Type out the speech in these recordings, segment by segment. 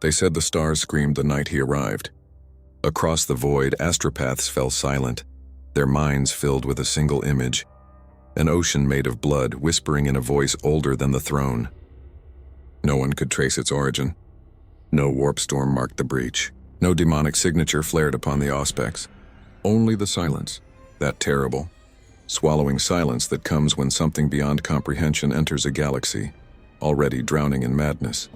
They said the stars screamed the night he arrived. Across the void, astropaths fell silent, their minds filled with a single image, an ocean made of blood whispering in a voice older than the throne. No one could trace its origin. No warp storm marked the breach. No demonic signature flared upon the auspex. Only the silence, that terrible, swallowing silence that comes when something beyond comprehension enters a galaxy, already drowning in madness.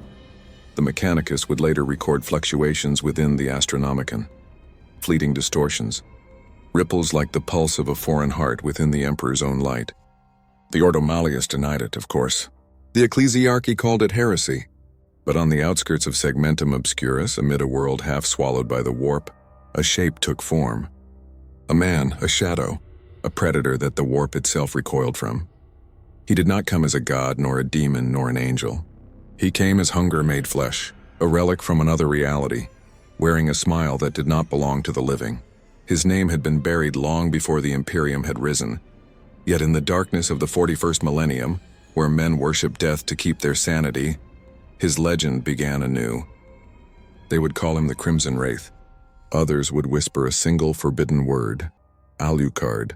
The Mechanicus would later record fluctuations within the Astronomicon, fleeting distortions, ripples like the pulse of a foreign heart within the Emperor's own light. The Ordo Malleus denied it, of course. The Ecclesiarchy called it heresy. But on the outskirts of Segmentum Obscurus, amid a world half swallowed by the warp, a shape took form. A man, a shadow, a predator that the warp itself recoiled from. He did not come as a god, nor a demon, nor an angel. He came as hunger made flesh, a relic from another reality, wearing a smile that did not belong to the living. His name had been buried long before the Imperium had risen. Yet in the darkness of the 41st millennium, where men worship death to keep their sanity, his legend began anew. They would call him the Crimson Wraith. Others would whisper a single forbidden word, Alucard.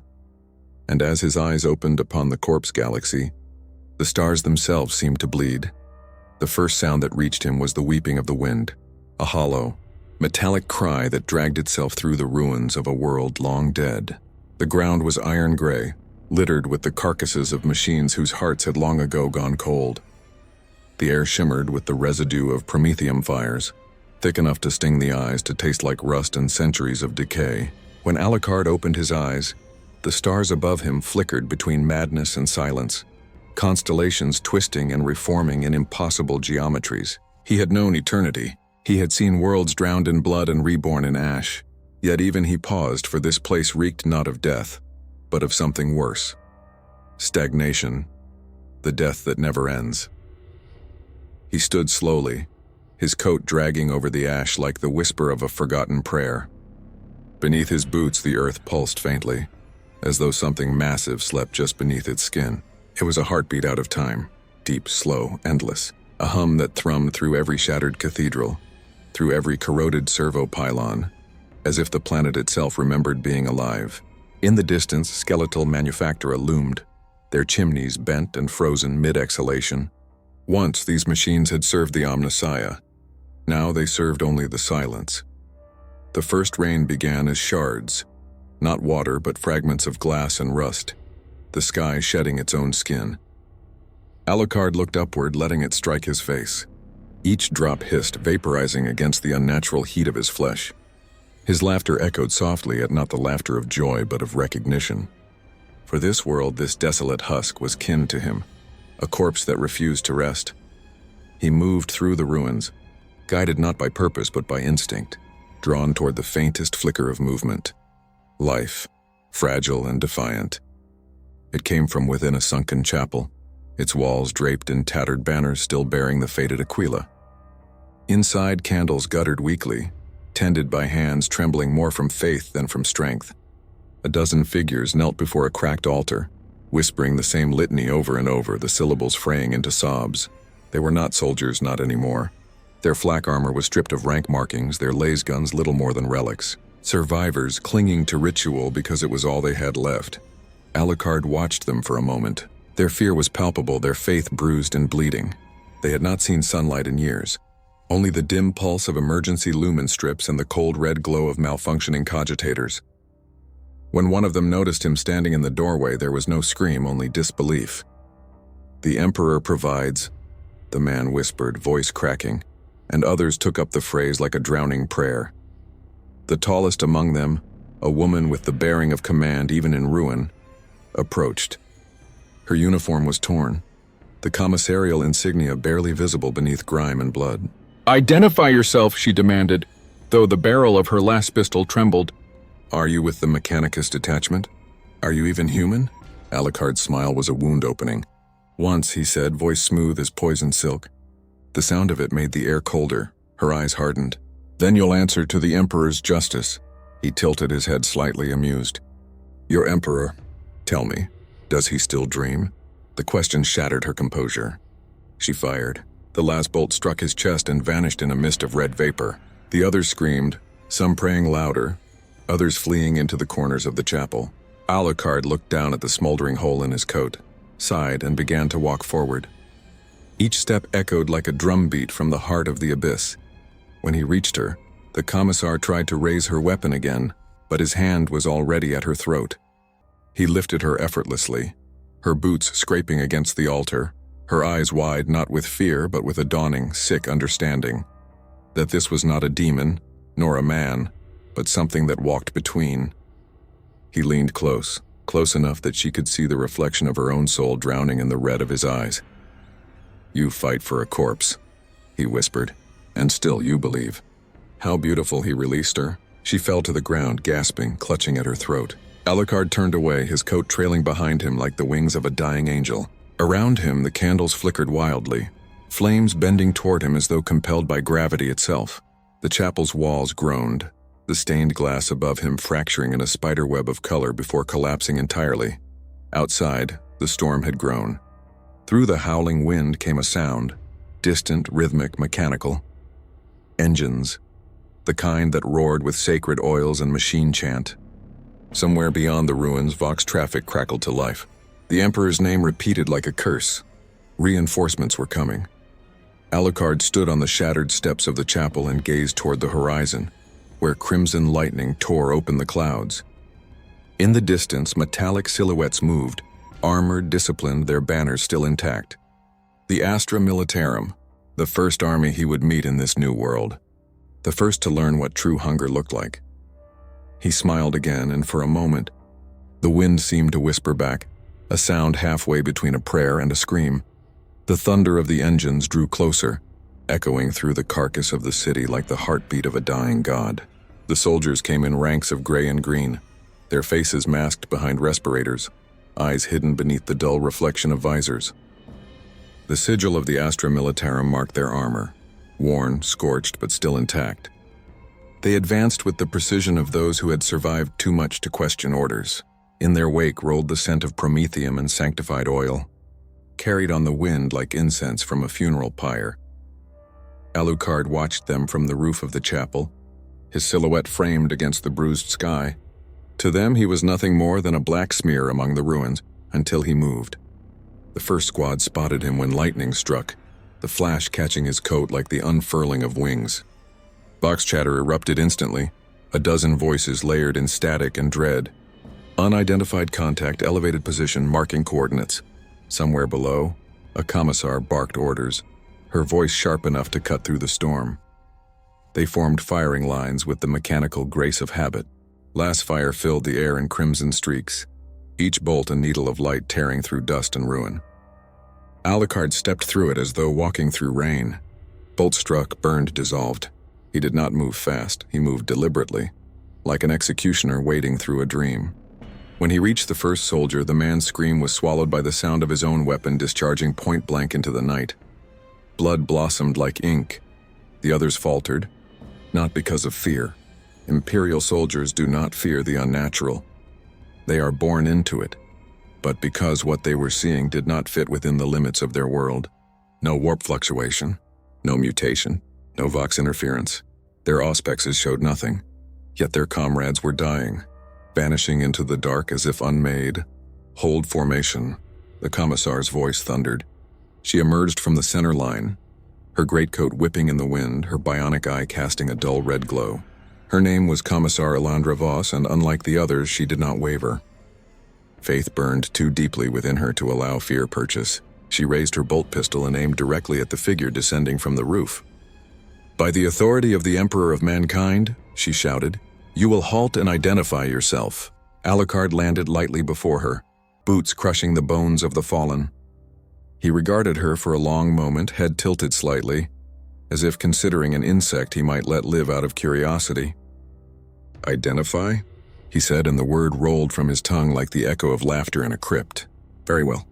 And as his eyes opened upon the corpse galaxy, the stars themselves seemed to bleed. The first sound that reached him was the weeping of the wind, a hollow, metallic cry that dragged itself through the ruins of a world long dead. The ground was iron gray, littered with the carcasses of machines whose hearts had long ago gone cold. The air shimmered with the residue of promethium fires, thick enough to sting the eyes, to taste like rust and centuries of decay. When Alucard opened his eyes, the stars above him flickered between madness and silence, constellations twisting and reforming in impossible geometries. He had known eternity. He had seen worlds drowned in blood and reborn in ash. Yet even he paused, for this place reeked not of death, but of something worse. Stagnation, the death that never ends. He stood slowly, his coat dragging over the ash like the whisper of a forgotten prayer. Beneath his boots, the earth pulsed faintly, as though something massive slept just beneath its skin. It was a heartbeat out of time, deep, slow, endless, a hum that thrummed through every shattered cathedral, through every corroded servo pylon, as if the planet itself remembered being alive. In the distance, skeletal manufactura loomed, their chimneys bent and frozen mid-exhalation. Once these machines had served the Omnissiah. Now they served only the silence. The first rain began as shards, not water but fragments of glass and rust, the sky shedding its own skin. Alucard looked upward, letting it strike his face. Each drop hissed, vaporizing against the unnatural heat of his flesh. His laughter echoed softly, yet not the laughter of joy but of recognition. For this world, this desolate husk was kin to him, a corpse that refused to rest. He moved through the ruins, guided not by purpose but by instinct, drawn toward the faintest flicker of movement. Life, fragile and defiant. It came from within a sunken chapel, its walls draped in tattered banners still bearing the faded Aquila. Inside, candles guttered weakly, tended by hands trembling more from faith than from strength. A dozen figures knelt before a cracked altar, whispering the same litany over and over, the syllables fraying into sobs. They were not soldiers, not anymore. Their flak armor was stripped of rank markings, their laser guns little more than relics. Survivors clinging to ritual because it was all they had left. Alucard watched them for a moment. Their fear was palpable, their faith bruised and bleeding. They had not seen sunlight in years. Only the dim pulse of emergency lumen strips and the cold red glow of malfunctioning cogitators. When one of them noticed him standing in the doorway, there was no scream, only disbelief. "The Emperor provides," the man whispered, voice cracking, and others took up the phrase like a drowning prayer. The tallest among them, a woman with the bearing of command even in ruin, approached. Her uniform was torn, the commissarial insignia barely visible beneath grime and blood. "Identify yourself," she demanded, though the barrel of her last pistol trembled. "Are you with the Mechanicus detachment? Are you even human?" Alucard's smile was a wound opening. "Once," he said, voice smooth as poison silk. The sound of it made the air colder, her eyes hardened. "Then you'll answer to the Emperor's justice." He tilted his head slightly, amused. "Your Emperor, tell me, does he still dream?" The question shattered her composure. She fired. The last bolt struck his chest and vanished in a mist of red vapor. The others screamed, some praying louder, others fleeing into the corners of the chapel. Alucard looked down at the smoldering hole in his coat, sighed, and began to walk forward. Each step echoed like a drumbeat from the heart of the abyss. When he reached her, the commissar tried to raise her weapon again, but his hand was already at her throat. He lifted her effortlessly, her boots scraping against the altar, her eyes wide not with fear but with a dawning, sick understanding that this was not a demon, nor a man, but something that walked between. He leaned close enough that she could see the reflection of her own soul drowning in the red of his eyes. "You fight for a corpse," he whispered, "and still you believe." How beautiful, he released her. She fell to the ground, gasping, clutching at her throat. Alucard turned away, his coat trailing behind him like the wings of a dying angel. Around him, the candles flickered wildly, flames bending toward him as though compelled by gravity itself. The chapel's walls groaned, the stained glass above him fracturing in a spiderweb of color before collapsing entirely. Outside, the storm had grown. Through the howling wind came a sound, distant, rhythmic, mechanical. Engines, the kind that roared with sacred oils and machine chant. Somewhere beyond the ruins, Vox traffic crackled to life. The Emperor's name repeated like a curse. Reinforcements were coming. Alucard stood on the shattered steps of the chapel and gazed toward the horizon, where crimson lightning tore open the clouds. In the distance, metallic silhouettes moved, armored, disciplined, their banners still intact. The Astra Militarum, the first army he would meet in this new world, the first to learn what true hunger looked like. He smiled again, and for a moment, the wind seemed to whisper back, a sound halfway between a prayer and a scream. The thunder of the engines drew closer, echoing through the carcass of the city like the heartbeat of a dying god. The soldiers came in ranks of gray and green, their faces masked behind respirators, eyes hidden beneath the dull reflection of visors. The sigil of the Astra Militarum marked their armor, worn, scorched, but still intact. They advanced with the precision of those who had survived too much to question orders. In their wake rolled the scent of promethium and sanctified oil, carried on the wind like incense from a funeral pyre. Alucard watched them from the roof of the chapel, his silhouette framed against the bruised sky. To them he was nothing more than a black smear among the ruins, until he moved. The first squad spotted him when lightning struck, the flash catching his coat like the unfurling of wings. Vox chatter erupted instantly, a dozen voices layered in static and dread. Unidentified contact, elevated position, marking coordinates. Somewhere below, a commissar barked orders, her voice sharp enough to cut through the storm. They formed firing lines with the mechanical grace of habit. Last fire filled the air in crimson streaks, each bolt a needle of light tearing through dust and ruin. Alucard stepped through it as though walking through rain. Bolt struck, burned, dissolved. He did not move fast, he moved deliberately, like an executioner wading through a dream. When he reached the first soldier, the man's scream was swallowed by the sound of his own weapon discharging point blank into the night. Blood blossomed like ink. The others faltered, not because of fear. Imperial soldiers do not fear the unnatural. They are born into it, but because what they were seeing did not fit within the limits of their world. No warp fluctuation, no mutation, no Vox interference. Their auspexes showed nothing, yet their comrades were dying, vanishing into the dark as if unmade. "Hold formation," the commissar's voice thundered. She emerged from the center line, her greatcoat whipping in the wind, her bionic eye casting a dull red glow. Her name was Commissar Elandra Voss, and unlike the others, she did not waver. Faith burned too deeply within her to allow fear purchase. She raised her bolt pistol and aimed directly at the figure descending from the roof. "By the authority of the Emperor of Mankind," she shouted, "you will halt and identify yourself." Alucard landed lightly before her, boots crushing the bones of the fallen. He regarded her for a long moment, head tilted slightly, as if considering an insect he might let live out of curiosity. "Identify?" he said, and the word rolled from his tongue like the echo of laughter in a crypt. "Very well.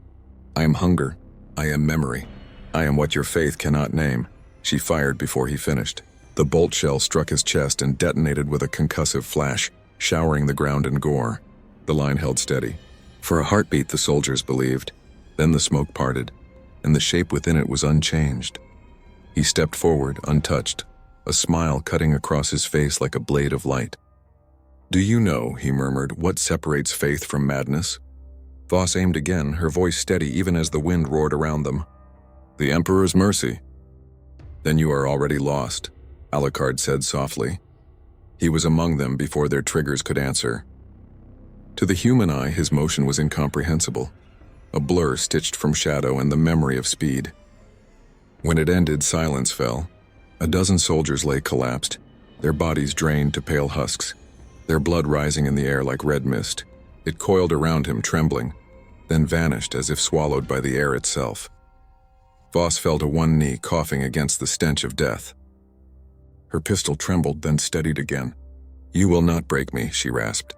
I am hunger. I am memory. I am what your faith cannot name." She fired before he finished. The bolt shell struck his chest and detonated with a concussive flash, showering the ground in gore. The line held steady. For a heartbeat, the soldiers believed. Then the smoke parted, and the shape within it was unchanged. He stepped forward, untouched, a smile cutting across his face like a blade of light. "Do you know," he murmured, "what separates faith from madness?" Voss aimed again, her voice steady even as the wind roared around them. "The Emperor's mercy." "Then you are already lost," Alucard said softly. He was among them before their triggers could answer. To the human eye, his motion was incomprehensible, a blur stitched from shadow and the memory of speed. When it ended, silence fell. A dozen soldiers lay collapsed, their bodies drained to pale husks, their blood rising in the air like red mist. It coiled around him, trembling, then vanished as if swallowed by the air itself. Voss fell to one knee, coughing against the stench of death. Her pistol trembled, then steadied again. "You will not break me," she rasped.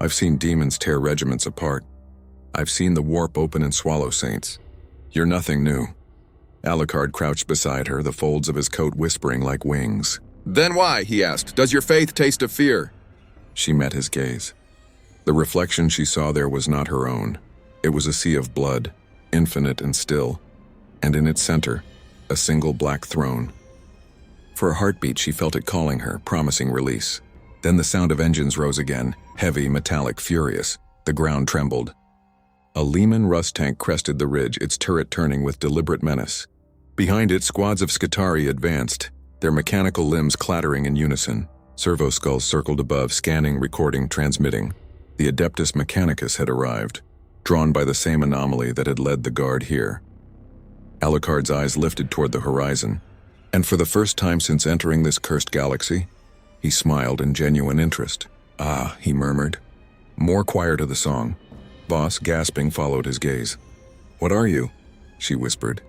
"I've seen demons tear regiments apart. I've seen the warp open and swallow saints. You're nothing new." Alucard crouched beside her, the folds of his coat whispering like wings. "Then why," he asked, "does your faith taste of fear?" She met his gaze. The reflection she saw there was not her own. It was a sea of blood, infinite and still, and in its center, a single black throne. For a heartbeat, she felt it calling her, promising release. Then the sound of engines rose again, heavy, metallic, furious. The ground trembled. A Lehman Russ tank crested the ridge, its turret turning with deliberate menace. Behind it, squads of Skitarii advanced, their mechanical limbs clattering in unison. Servo skulls circled above, scanning, recording, transmitting. The Adeptus Mechanicus had arrived, drawn by the same anomaly that had led the guard here. Alucard's eyes lifted toward the horizon, and for the first time since entering this cursed galaxy, he smiled in genuine interest. "Ah," he murmured. More choir to the song. Voss, gasping, followed his gaze. "What are you?" she whispered.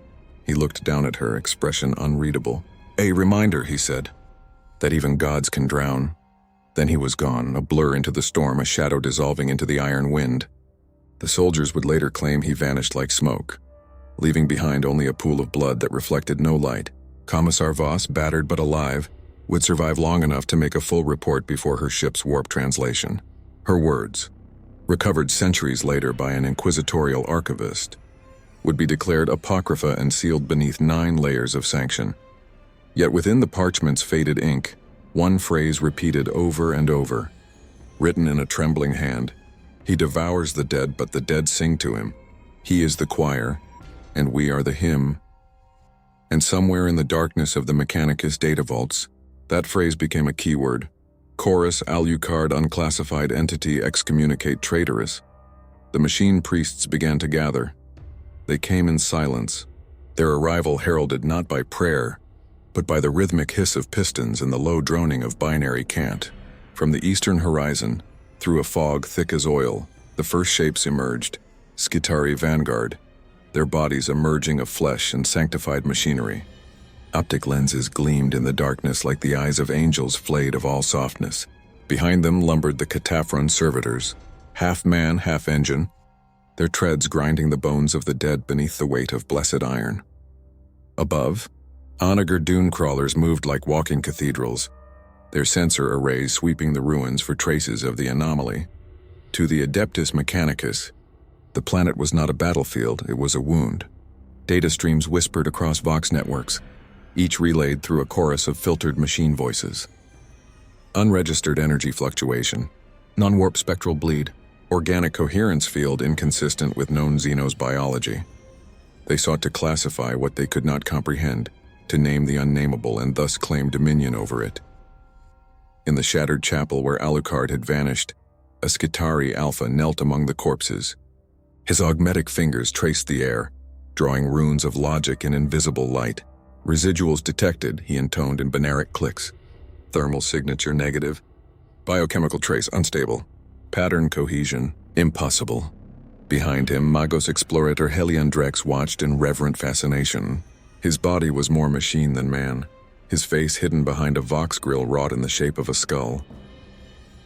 He looked down at her, expression unreadable. "A reminder," he said, "that even gods can drown." Then he was gone, a blur into the storm, a shadow dissolving into the iron wind. The soldiers would later claim he vanished like smoke, leaving behind only a pool of blood that reflected no light. Commissar Voss, battered but alive, would survive long enough to make a full report before her ship's warp translation. Her words, recovered centuries later by an inquisitorial archivist, would be declared apocrypha and sealed beneath 9 layers of sanction. Yet within the parchment's faded ink, one phrase repeated over and over, written in a trembling hand: "He devours the dead, but the dead sing to him. He is the choir, and we are the hymn." And somewhere in the darkness of the Mechanicus data vaults, that phrase became a keyword. Chorus Alucard unclassified entity excommunicate traitorous. The machine priests began to gather. They came in silence, their arrival heralded not by prayer, but by the rhythmic hiss of pistons and the low droning of binary cant. From the eastern horizon, through a fog thick as oil, the first shapes emerged, Skitarii vanguard, their bodies emerging of flesh and sanctified machinery. Optic lenses gleamed in the darkness like the eyes of angels flayed of all softness. Behind them lumbered the Cataphron servitors, half man, half engine, their treads grinding the bones of the dead beneath the weight of blessed iron. Above, onager dune crawlers moved like walking cathedrals, their sensor arrays sweeping the ruins for traces of the anomaly. To the Adeptus Mechanicus, the planet was not a battlefield, it was a wound. Data streams whispered across Vox networks, each relayed through a chorus of filtered machine voices. Unregistered energy fluctuation, non-warp spectral bleed, organic coherence field inconsistent with known Xenos biology. They sought to classify what they could not comprehend, to name the unnameable and thus claim dominion over it. In the shattered chapel where Alucard had vanished, a Skitarii Alpha knelt among the corpses. His augmetic fingers traced the air, drawing runes of logic in invisible light. Residuals detected, he intoned in binaric clicks. Thermal signature negative. Biochemical trace unstable. Pattern cohesion impossible. Behind him, Magos explorator Heliandrex watched in reverent fascination. His body was more machine than man, his face hidden behind a Vox grill wrought in the shape of a skull.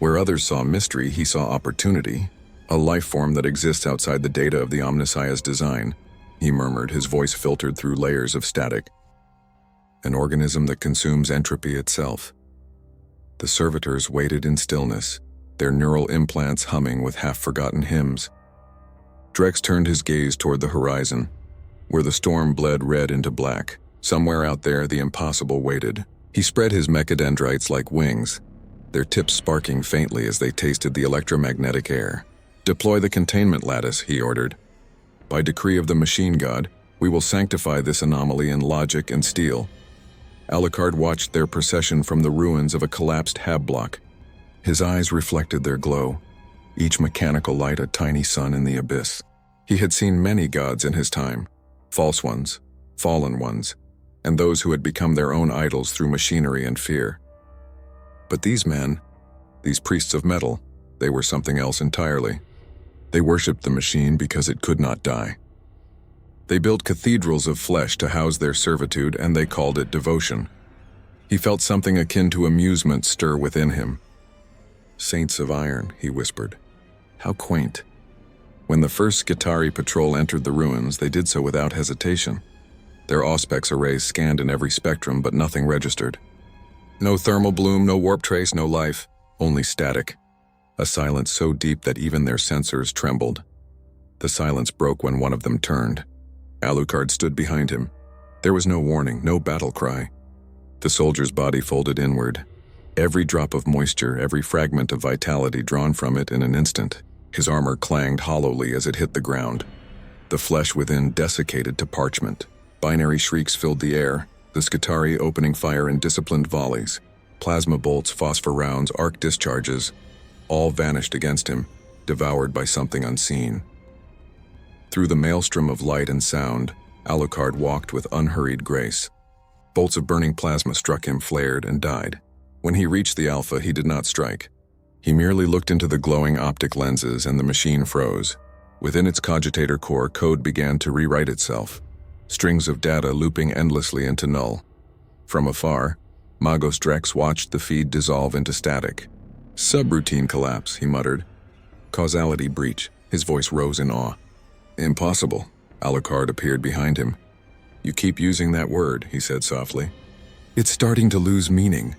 Where others saw mystery, he saw opportunity, a life form that exists outside the data of the Omnissiah's design, he murmured, his voice filtered through layers of static. An organism that consumes entropy itself. The servitors waited in stillness, their neural implants humming with half-forgotten hymns. Drex turned his gaze toward the horizon, where the storm bled red into black, Somewhere out there, the impossible waited. He spread his mechadendrites like wings, their tips sparking faintly as they tasted the electromagnetic air. "Deploy the containment lattice," he ordered. "By decree of the machine god, we will sanctify this anomaly in logic and steel." Alucard watched their procession from the ruins of a collapsed hab block. His eyes reflected their glow, each mechanical light a tiny sun in the abyss. He had seen many gods in his time, false ones, fallen ones, and those who had become their own idols through machinery and fear. But these men, these priests of metal, they were something else entirely. They worshipped the machine because it could not die. They built cathedrals of flesh to house their servitude, and they called it devotion. He felt something akin to amusement stir within him. "Saints of iron," he whispered. How quaint. When the first Skitarii patrol entered the ruins, they did so without hesitation. Their auspex arrays scanned in every spectrum, but nothing registered. No thermal bloom, no warp trace, no life, only static. A silence so deep that even their sensors trembled. The silence broke when one of them turned. Alucard stood behind him. There was no warning, no battle cry. The soldier's body folded inward. Every drop of moisture, every fragment of vitality drawn from it in an instant. His armor clanged hollowly as it hit the ground. The flesh within desiccated to parchment. Binary shrieks filled the air, the Skitarii opening fire in disciplined volleys. Plasma bolts, phosphor rounds, arc discharges, all vanished against him, devoured by something unseen. Through the maelstrom of light and sound, Alucard walked with unhurried grace. Bolts of burning plasma struck him, flared, and died. When he reached the Alpha, he did not strike. He merely looked into the glowing optic lenses, and the machine froze. Within its cogitator core, code began to rewrite itself, strings of data looping endlessly into null. From afar, Magos Drex watched the feed dissolve into static. "Subroutine collapse," he muttered. "Causality breach." His voice rose in awe. "Impossible." Alucard appeared behind him. "You keep using that word," he said softly. "It's starting to lose meaning."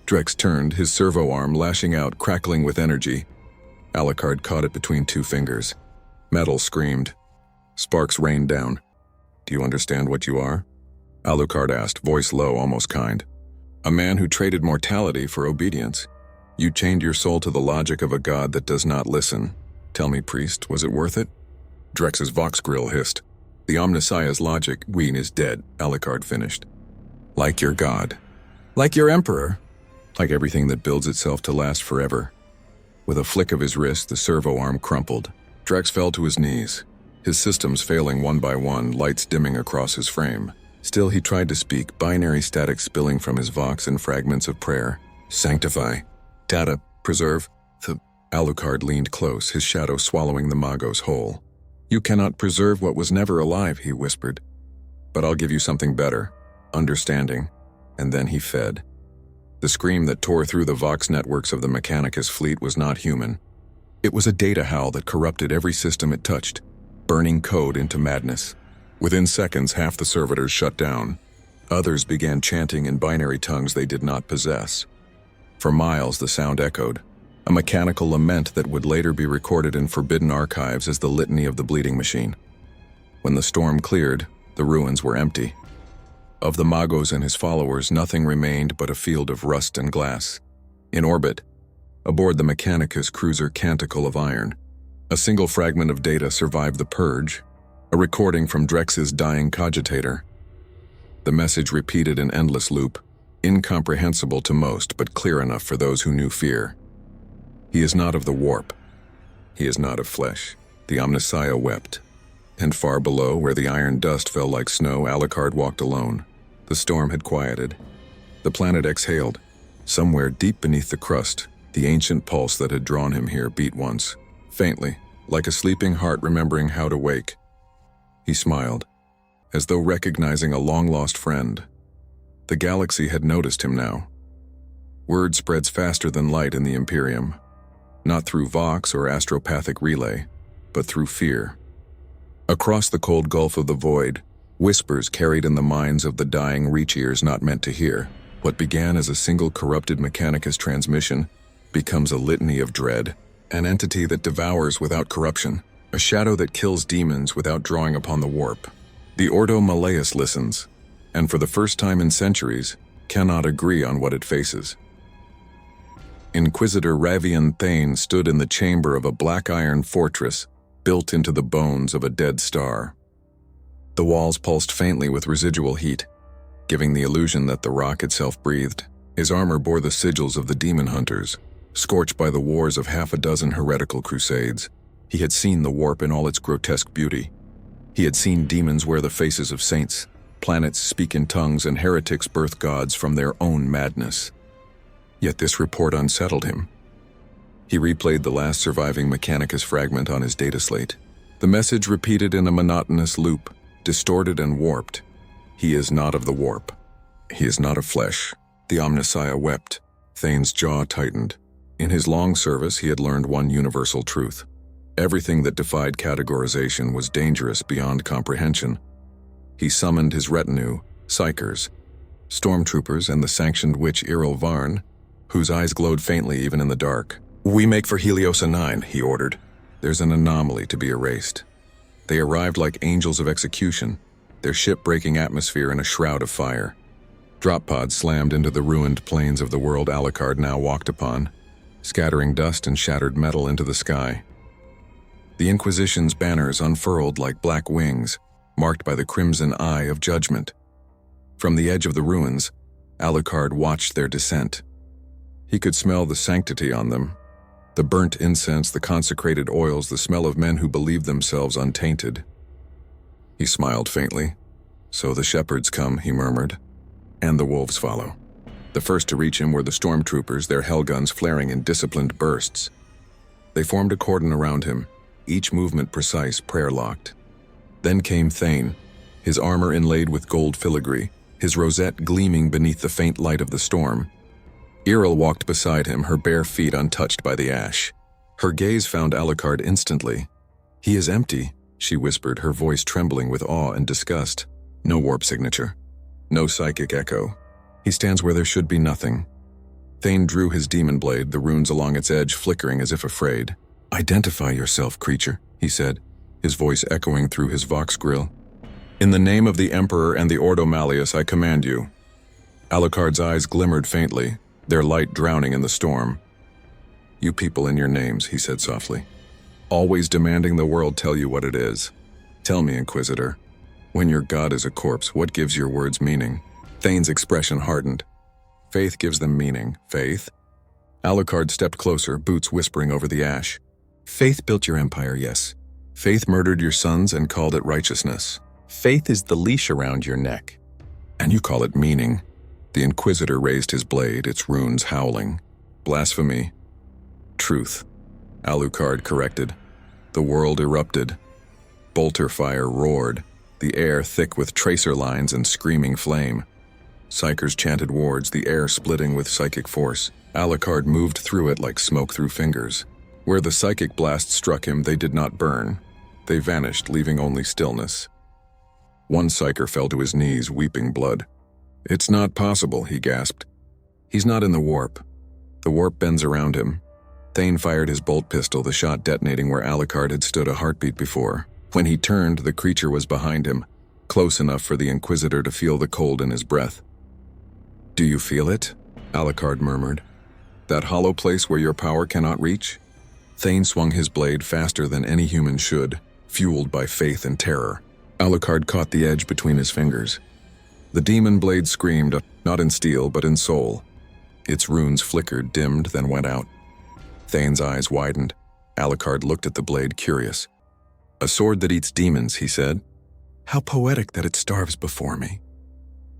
Drex turned, his servo arm lashing out, crackling with energy. Alucard caught it between two fingers. Metal screamed. Sparks rained down. "Do you understand what you are?" Alucard asked, voice low, almost kind. "A man who traded mortality for obedience. You chained your soul to the logic of a god that does not listen. Tell me, priest, was it worth it?" Drex's vox grill hissed. "The Omnissiah's logic, Ween, is dead," Alucard finished. "Like your god. Like your emperor. Like everything that builds itself to last forever." With a flick of his wrist, the servo arm crumpled. Drex fell to his knees, his systems failing one by one, lights dimming across his frame. Still he tried to speak, binary static spilling from his vox in fragments of prayer. "Sanctify. Data. Preserve. The..." Alucard leaned close, his shadow swallowing the Magos whole. "You cannot preserve what was never alive," he whispered. "But I'll give you something better. Understanding." And then he fed. The scream that tore through the vox networks of the Mechanicus fleet was not human. It was a data howl that corrupted every system it touched, burning code into madness. Within seconds, half the servitors shut down. Others began chanting in binary tongues they did not possess. For miles, the sound echoed, a mechanical lament that would later be recorded in forbidden archives as the litany of the bleeding machine. When the storm cleared, the ruins were empty. Of the Magos and his followers, nothing remained but a field of rust and glass. In orbit, aboard the Mechanicus cruiser Canticle of Iron, a single fragment of data survived the purge, a recording from Drex's dying cogitator. The message repeated in endless loop, incomprehensible to most but clear enough for those who knew fear. "He is not of the warp. He is not of flesh." The Omnissiah wept. And far below, where the iron dust fell like snow, Alucard walked alone. The storm had quieted. The planet exhaled. Somewhere deep beneath the crust, the ancient pulse that had drawn him here beat once, faintly, like a sleeping heart remembering how to wake. He smiled, as though recognizing a long-lost friend. The galaxy had noticed him now. Word spreads faster than light in the Imperium, not through vox or astropathic relay, but through fear. Across the cold gulf of the void, whispers carried in the minds of the dying reach ears not meant to hear. What began as a single corrupted Mechanicus transmission becomes a litany of dread, an entity that devours without corruption, a shadow that kills demons without drawing upon the warp. The Ordo Malleus listens, and for the first time in centuries, cannot agree on what it faces. Inquisitor Ravian Thane stood in the chamber of a black iron fortress built into the bones of a dead star. The walls pulsed faintly with residual heat, giving the illusion that the rock itself breathed. His armor bore the sigils of the demon hunters, scorched by the wars of half a dozen heretical crusades. He had seen the warp in all its grotesque beauty. He had seen demons wear the faces of saints, planets speak in tongues, and heretics birth gods from their own madness. Yet this report unsettled him. He replayed the last surviving Mechanicus fragment on his data slate. The message repeated in a monotonous loop, distorted and warped. He is not of the warp. He is not of flesh. The Omnissiah wept. Thane's jaw tightened. In his long service, he had learned one universal truth. Everything that defied categorization was dangerous beyond comprehension. He summoned his retinue, psychers, stormtroopers, and the sanctioned witch Errol Varn, whose eyes glowed faintly even in the dark. "We make for Heliosa 9, he ordered. "There's an anomaly to be erased." They arrived like angels of execution, their ship breaking atmosphere in a shroud of fire. Drop pods slammed into the ruined plains of the world Alucard now walked upon, scattering dust and shattered metal into the sky. The Inquisition's banners unfurled like black wings, marked by the crimson eye of judgment. From the edge of the ruins, Alucard watched their descent. He could smell the sanctity on them, the burnt incense, the consecrated oils, the smell of men who believed themselves untainted. He smiled faintly. "So the shepherds come," he murmured, "and the wolves follow." The first to reach him were the stormtroopers, their hellguns flaring in disciplined bursts. They formed a cordon around him, each movement precise, prayer-locked. Then came Thane, his armor inlaid with gold filigree, his rosette gleaming beneath the faint light of the storm. Errol walked beside him, her bare feet untouched by the ash. Her gaze found Alucard instantly. "He is empty," she whispered, her voice trembling with awe and disgust. "No warp signature. No psychic echo. He stands where there should be nothing." Thane drew his demon blade, the runes along its edge flickering as if afraid. "Identify yourself, creature," he said, his voice echoing through his vox grill. "In the name of the Emperor and the Ordo Malleus, I command you." Alucard's eyes glimmered faintly, their light drowning in the storm. "You people in your names," he said softly. "Always demanding the world tell you what it is. Tell me, Inquisitor, when your god is a corpse, what gives your words meaning?" Thane's expression hardened. "Faith gives them meaning." "Faith?" Alucard stepped closer, boots whispering over the ash. "Faith built your empire, yes. Faith murdered your sons and called it righteousness. Faith is the leash around your neck. And you call it meaning." The Inquisitor raised his blade, its runes howling. "Blasphemy." "Truth," Alucard corrected. The world erupted. Bolter fire roared, the air thick with tracer lines and screaming flame. Psychers chanted wards, the air splitting with psychic force. Alucard moved through it like smoke through fingers. Where the psychic blast struck him, they did not burn. They vanished, leaving only stillness. One psyker fell to his knees, weeping blood. "It's not possible," he gasped. "He's not in the warp." The warp bends around him. Thane fired his bolt pistol, the shot detonating where Alucard had stood a heartbeat before. When he turned, the creature was behind him, close enough for the Inquisitor to feel the cold in his breath. "Do you feel it?" Alucard murmured. "That hollow place where your power cannot reach?" Thane swung his blade faster than any human should, fueled by faith and terror. Alucard caught the edge between his fingers. The demon blade screamed, not in steel but in soul. Its runes flickered, dimmed, then went out. Thane's eyes widened. Alucard looked at the blade, curious. "A sword that eats demons," he said. "How poetic that it starves before me."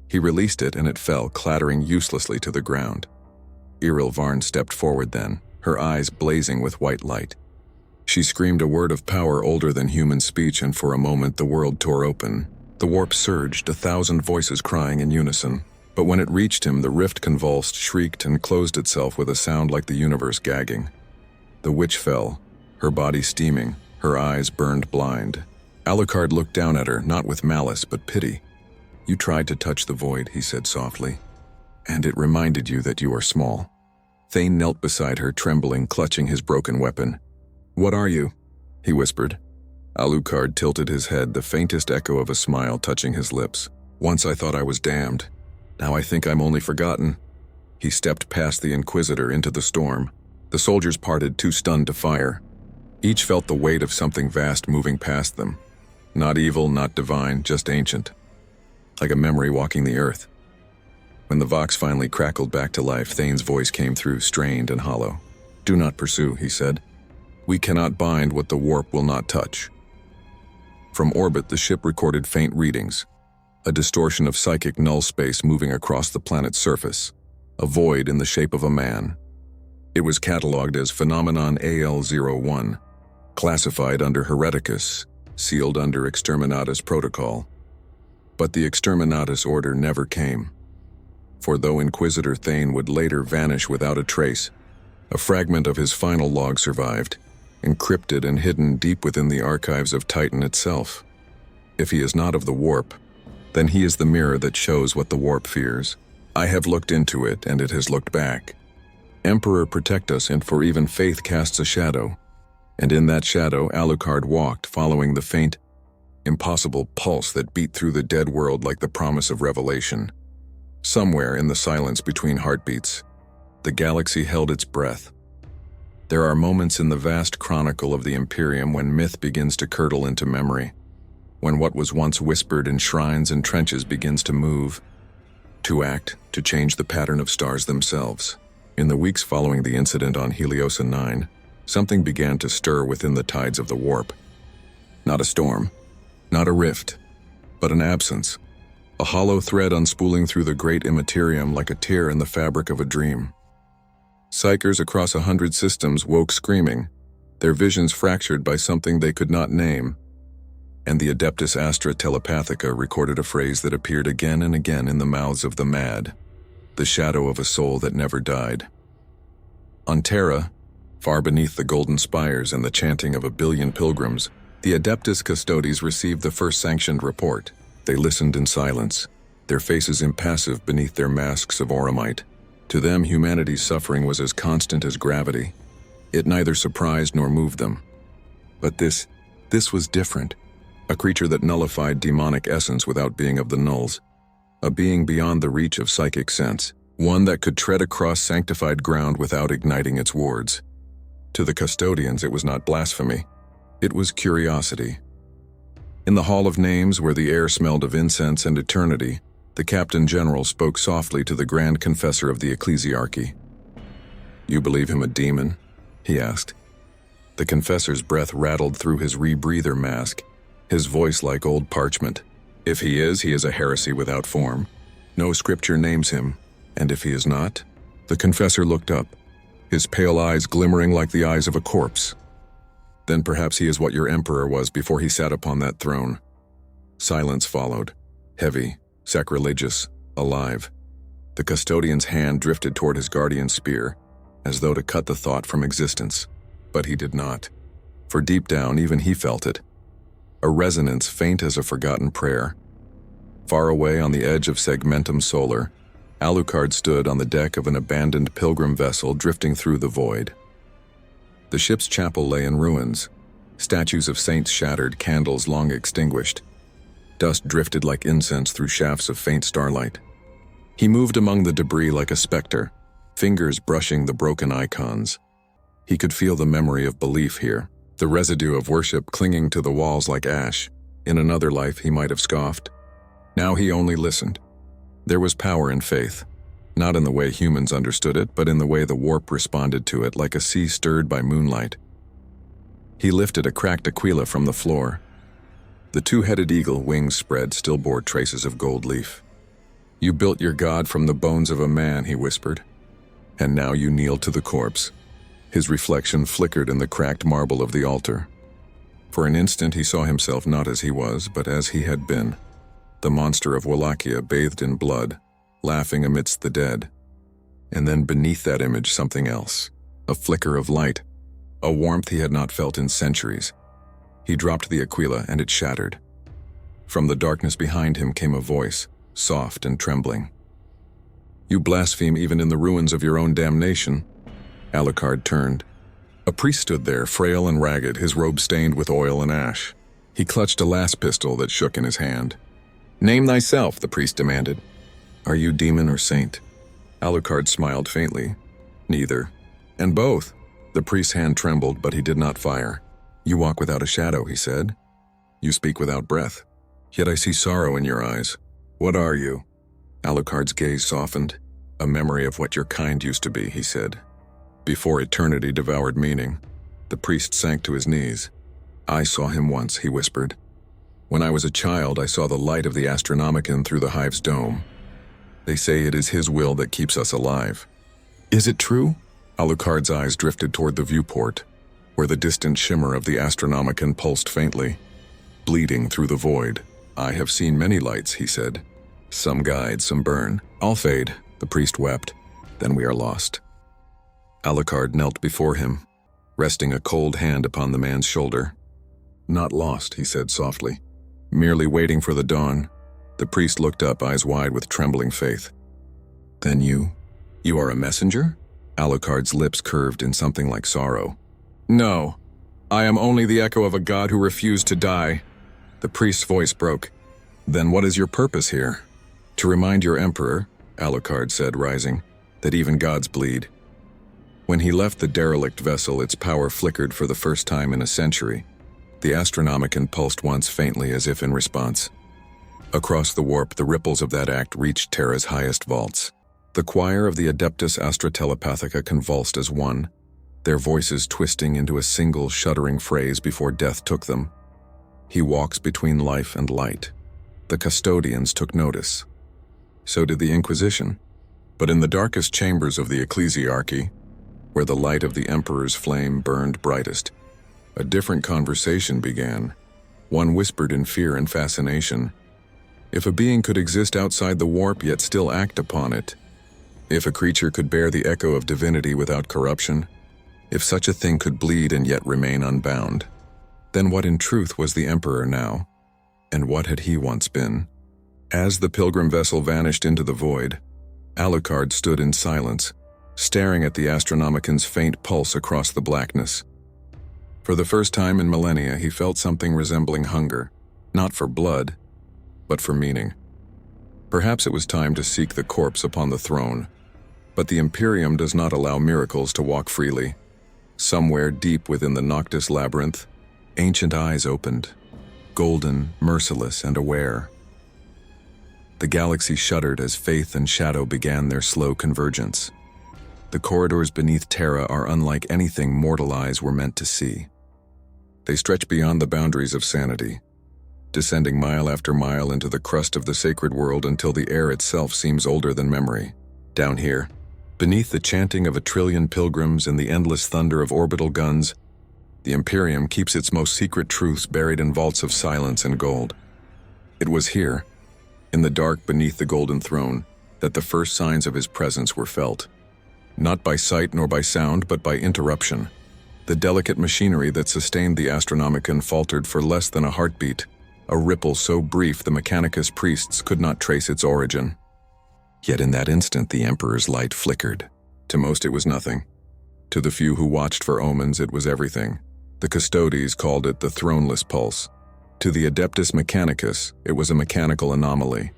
He released it and it fell, clattering uselessly to the ground. Errol Varn stepped forward then, her eyes blazing with white light. She screamed a word of power older than human speech, and for a moment the world tore open. The warp surged, 1,000 voices crying in unison. But when it reached him, the rift convulsed, shrieked, and closed itself with a sound like the universe gagging. The witch fell, her body steaming, her eyes burned blind. Alucard looked down at her, not with malice but pity. "You tried to touch the void," he said softly, "and it reminded you that you are small." Thane knelt beside her, trembling, clutching his broken weapon. "What are you?" he whispered. Alucard tilted his head, the faintest echo of a smile touching his lips. Once I thought I was damned. Now I think I'm only forgotten." He stepped past the Inquisitor into the storm. The soldiers parted, too stunned to fire. Each felt the weight of something vast moving past them. Not evil, not divine, just ancient. Like a memory walking the earth. When the Vox finally crackled back to life, Thane's voice came through, strained and hollow. "Do not pursue," he said. "We cannot bind what the warp will not touch." From orbit, the ship recorded faint readings. A distortion of psychic null space moving across the planet's surface. A void in the shape of a man. It was catalogued as Phenomenon AL01, classified under Hereticus, sealed under Exterminatus Protocol. But the Exterminatus order never came. For though Inquisitor Thane would later vanish without a trace, a fragment of his final log survived, encrypted and hidden deep within the archives of Titan itself. If he is not of the warp, then he is the mirror that shows what the warp fears. I have looked into it, and it has looked back. Emperor, protect us, and for even faith casts a shadow. And in that shadow, Alucard walked, following the faint, impossible pulse that beat through the dead world like the promise of revelation. Somewhere in the silence between heartbeats, the galaxy held its breath. There are moments in the vast chronicle of the Imperium when myth begins to curdle into memory, when what was once whispered in shrines and trenches begins to move, to act, to change the pattern of stars themselves. In the weeks following the incident on Heliosa 9, something began to stir within the tides of the warp. Not a storm, not a rift, but an absence. A hollow thread unspooling through the great immaterium like a tear in the fabric of a dream. Psychers across 100 systems woke screaming, their visions fractured by something they could not name. And the Adeptus Astra Telepathica recorded a phrase that appeared again and again in the mouths of the mad, the shadow of a soul that never died. On Terra, far beneath the golden spires and the chanting of a billion pilgrims, the Adeptus Custodes received the first sanctioned report. They listened in silence, their faces impassive beneath their masks of auramite. To them, humanity's suffering was as constant as gravity. It neither surprised nor moved them. But this was different. A creature that nullified demonic essence without being of the nulls. A being beyond the reach of psychic sense. One that could tread across sanctified ground without igniting its wards. To the custodians, it was not blasphemy. It was curiosity. In the Hall of Names, where the air smelled of incense and eternity, the Captain General spoke softly to the Grand Confessor of the Ecclesiarchy. "You believe him a demon?" he asked. The confessor's breath rattled through his rebreather mask, his voice like old parchment. "If he is a heresy without form. No scripture names him. And if he is not?" The confessor looked up, his pale eyes glimmering like the eyes of a corpse. "Then perhaps he is what your emperor was before he sat upon that throne." Silence followed, heavy, sacrilegious, alive. The custodian's hand drifted toward his guardian's spear, as though to cut the thought from existence. But he did not. For deep down, even he felt it. A resonance faint as a forgotten prayer. Far away on the edge of Segmentum Solar, Alucard stood on the deck of an abandoned pilgrim vessel drifting through the void. The ship's chapel lay in ruins, statues of saints shattered, candles long extinguished. Dust drifted like incense through shafts of faint starlight. He moved among the debris like a specter, fingers brushing the broken icons. He could feel the memory of belief here, the residue of worship clinging to the walls like ash. In another life he might have scoffed. Now he only listened. There was power in faith, not in the way humans understood it, but in the way the warp responded to it, like a sea stirred by moonlight. He lifted a cracked aquila from the floor. The two-headed eagle, wings spread, still bore traces of gold leaf. "You built your god from the bones of a man," he whispered. "And now you kneel to the corpse." His reflection flickered in the cracked marble of the altar. For an instant he saw himself not as he was, but as he had been. The monster of Wallachia bathed in blood, laughing amidst the dead. And then beneath that image something else. A flicker of light. A warmth he had not felt in centuries. He dropped the aquila and it shattered. From the darkness behind him came a voice, soft and trembling. "You blaspheme even in the ruins of your own damnation." Alucard turned. A priest stood there, frail and ragged, his robe stained with oil and ash. He clutched a las pistol that shook in his hand. "Name thyself," the priest demanded. "Are you demon or saint?" Alucard smiled faintly. "Neither." "And both." The priest's hand trembled, but he did not fire. "You walk without a shadow," he said. "You speak without breath. Yet I see sorrow in your eyes. What are you?" Alucard's gaze softened. "A memory of what your kind used to be," he said. "Before eternity devoured meaning." The priest sank to his knees. "I saw him once," he whispered. "When I was a child, I saw the light of the Astronomicon through the hive's dome. They say it is his will that keeps us alive." "Is it true?" Alucard's eyes drifted toward the viewport, where the distant shimmer of the Astronomicon pulsed faintly, bleeding through the void. "I have seen many lights," he said. "Some guide, some burn. All fade." The priest wept. "Then we are lost." Alucard knelt before him, resting a cold hand upon the man's shoulder. "Not lost," he said softly. "Merely waiting for the dawn." The priest looked up, eyes wide with trembling faith. "Then you are a messenger?" Alucard's lips curved in something like sorrow. "No, I am only the echo of a god who refused to die." The priest's voice broke. "Then what is your purpose here?" "To remind your emperor," Alucard said, rising, "that even gods bleed." When he left the derelict vessel, its power flickered for the first time in a century. The Astronomicon pulsed once faintly as if in response. Across the warp, the ripples of that act reached Terra's highest vaults. The choir of the Adeptus Astra Telepathica convulsed as one, their voices twisting into a single shuddering phrase before death took them. "He walks between life and light." The custodians took notice. So did the Inquisition. But in the darkest chambers of the ecclesiarchy, where the light of the Emperor's flame burned brightest, a different conversation began. One whispered in fear and fascination. If a being could exist outside the warp yet still act upon it, if a creature could bear the echo of divinity without corruption, if such a thing could bleed and yet remain unbound, then what in truth was the Emperor now? And what had he once been? As the pilgrim vessel vanished into the void, Alucard stood in silence, staring at the Astronomicon's faint pulse across the blackness. For the first time in millennia, he felt something resembling hunger, not for blood, but for meaning. Perhaps it was time to seek the corpse upon the throne, but the Imperium does not allow miracles to walk freely. Somewhere deep within the Noctis labyrinth, ancient eyes opened, golden, merciless, and aware. The galaxy shuddered as faith and shadow began their slow convergence. The corridors beneath Terra are unlike anything mortal eyes were meant to see. They stretch beyond the boundaries of sanity, descending mile after mile into the crust of the sacred world until the air itself seems older than memory. Down here, beneath the chanting of 1,000,000,000 pilgrims and the endless thunder of orbital guns, the Imperium keeps its most secret truths buried in vaults of silence and gold. It was here, in the dark beneath the golden throne, that the first signs of his presence were felt. Not by sight nor by sound, but by interruption. The delicate machinery that sustained the Astronomicon faltered for less than a heartbeat, a ripple so brief the Mechanicus priests could not trace its origin. Yet in that instant the Emperor's light flickered. To most it was nothing. To the few who watched for omens it was everything. The Custodes called it the throneless pulse. To the Adeptus Mechanicus it was a mechanical anomaly.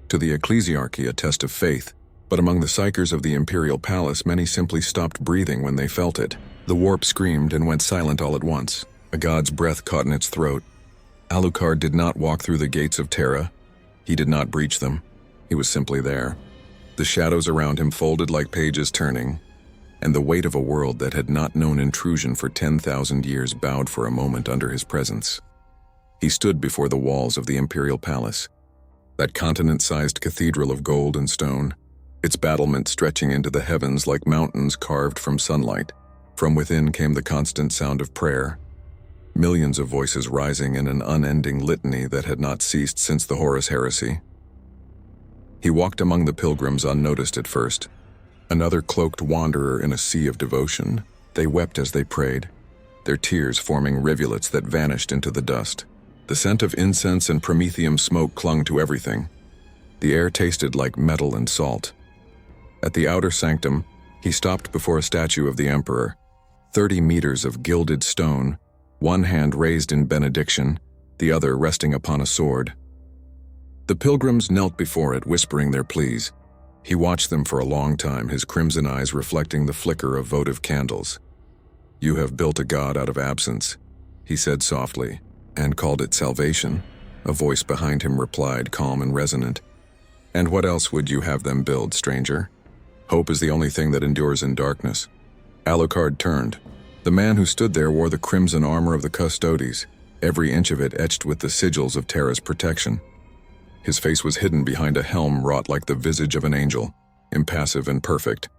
To the ecclesiarchy a test of faith. But among the psychers of the Imperial Palace, many simply stopped breathing when they felt it. The warp screamed and went silent all at once. A god's breath caught in its throat. Alucard did not walk through the gates of Terra. He did not breach them. He was simply there. The shadows around him folded like pages turning, and the weight of a world that had not known intrusion for 10,000 years bowed for a moment under his presence. He stood before the walls of the Imperial Palace, that continent-sized cathedral of gold and stone, its battlements stretching into the heavens like mountains carved from sunlight. From within came the constant sound of prayer, millions of voices rising in an unending litany that had not ceased since the Horus Heresy. He walked among the pilgrims unnoticed at first, another cloaked wanderer in a sea of devotion. They wept as they prayed, their tears forming rivulets that vanished into the dust. The scent of incense and promethium smoke clung to everything. The air tasted like metal and salt. At the outer sanctum, he stopped before a statue of the Emperor, 30 meters of gilded stone, one hand raised in benediction, the other resting upon a sword. The pilgrims knelt before it, whispering their pleas. He watched them for a long time, his crimson eyes reflecting the flicker of votive candles. "You have built a god out of absence," he said softly, "and called it salvation." A voice behind him replied, calm and resonant. "And what else would you have them build, stranger? Hope is the only thing that endures in darkness." Alucard turned. The man who stood there wore the crimson armor of the Custodes, every inch of it etched with the sigils of Terra's protection. His face was hidden behind a helm wrought like the visage of an angel, impassive and perfect.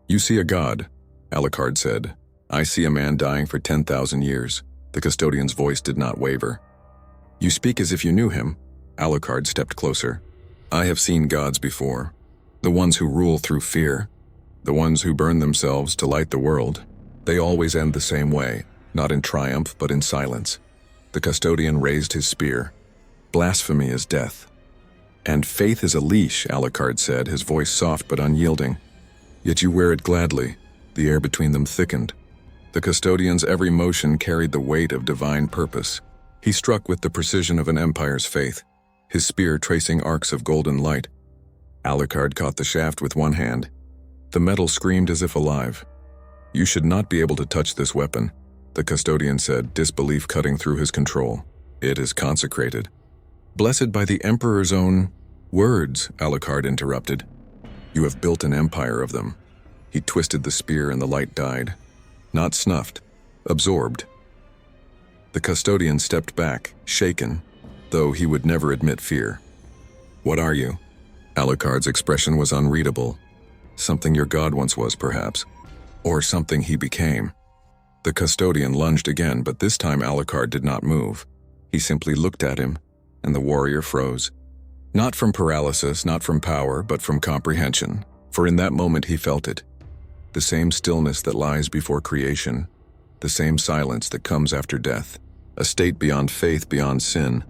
"You see a god," Alucard said. "I see a man dying for 10,000 years." The custodian's voice did not waver. "You speak as if you knew him." Alucard stepped closer. "I have seen gods before. The ones who rule through fear. The ones who burn themselves to light the world. They always end the same way, not in triumph but in silence." The custodian raised his spear. "Blasphemy is death." "And faith is a leash," Alucard said, his voice soft but unyielding. "Yet you wear it gladly." The air between them thickened. The custodian's every motion carried the weight of divine purpose. He struck with the precision of an empire's faith, his spear tracing arcs of golden light. Alucard caught the shaft with one hand. The metal screamed as if alive. "You should not be able to touch this weapon," the custodian said, disbelief cutting through his control. "It is consecrated." "Blessed by the Emperor's own words," Alucard interrupted. "You have built an empire of them." He twisted the spear and the light died. Not snuffed, absorbed. The custodian stepped back, shaken, though he would never admit fear. "What are you?" Alucard's expression was unreadable. "Something your god once was, perhaps. Or something he became." The custodian lunged again, but this time Alucard did not move. He simply looked at him, and the warrior froze. Not from paralysis, not from power, but from comprehension, for in that moment he felt it. The same stillness that lies before creation, the same silence that comes after death, a state beyond faith, beyond sin.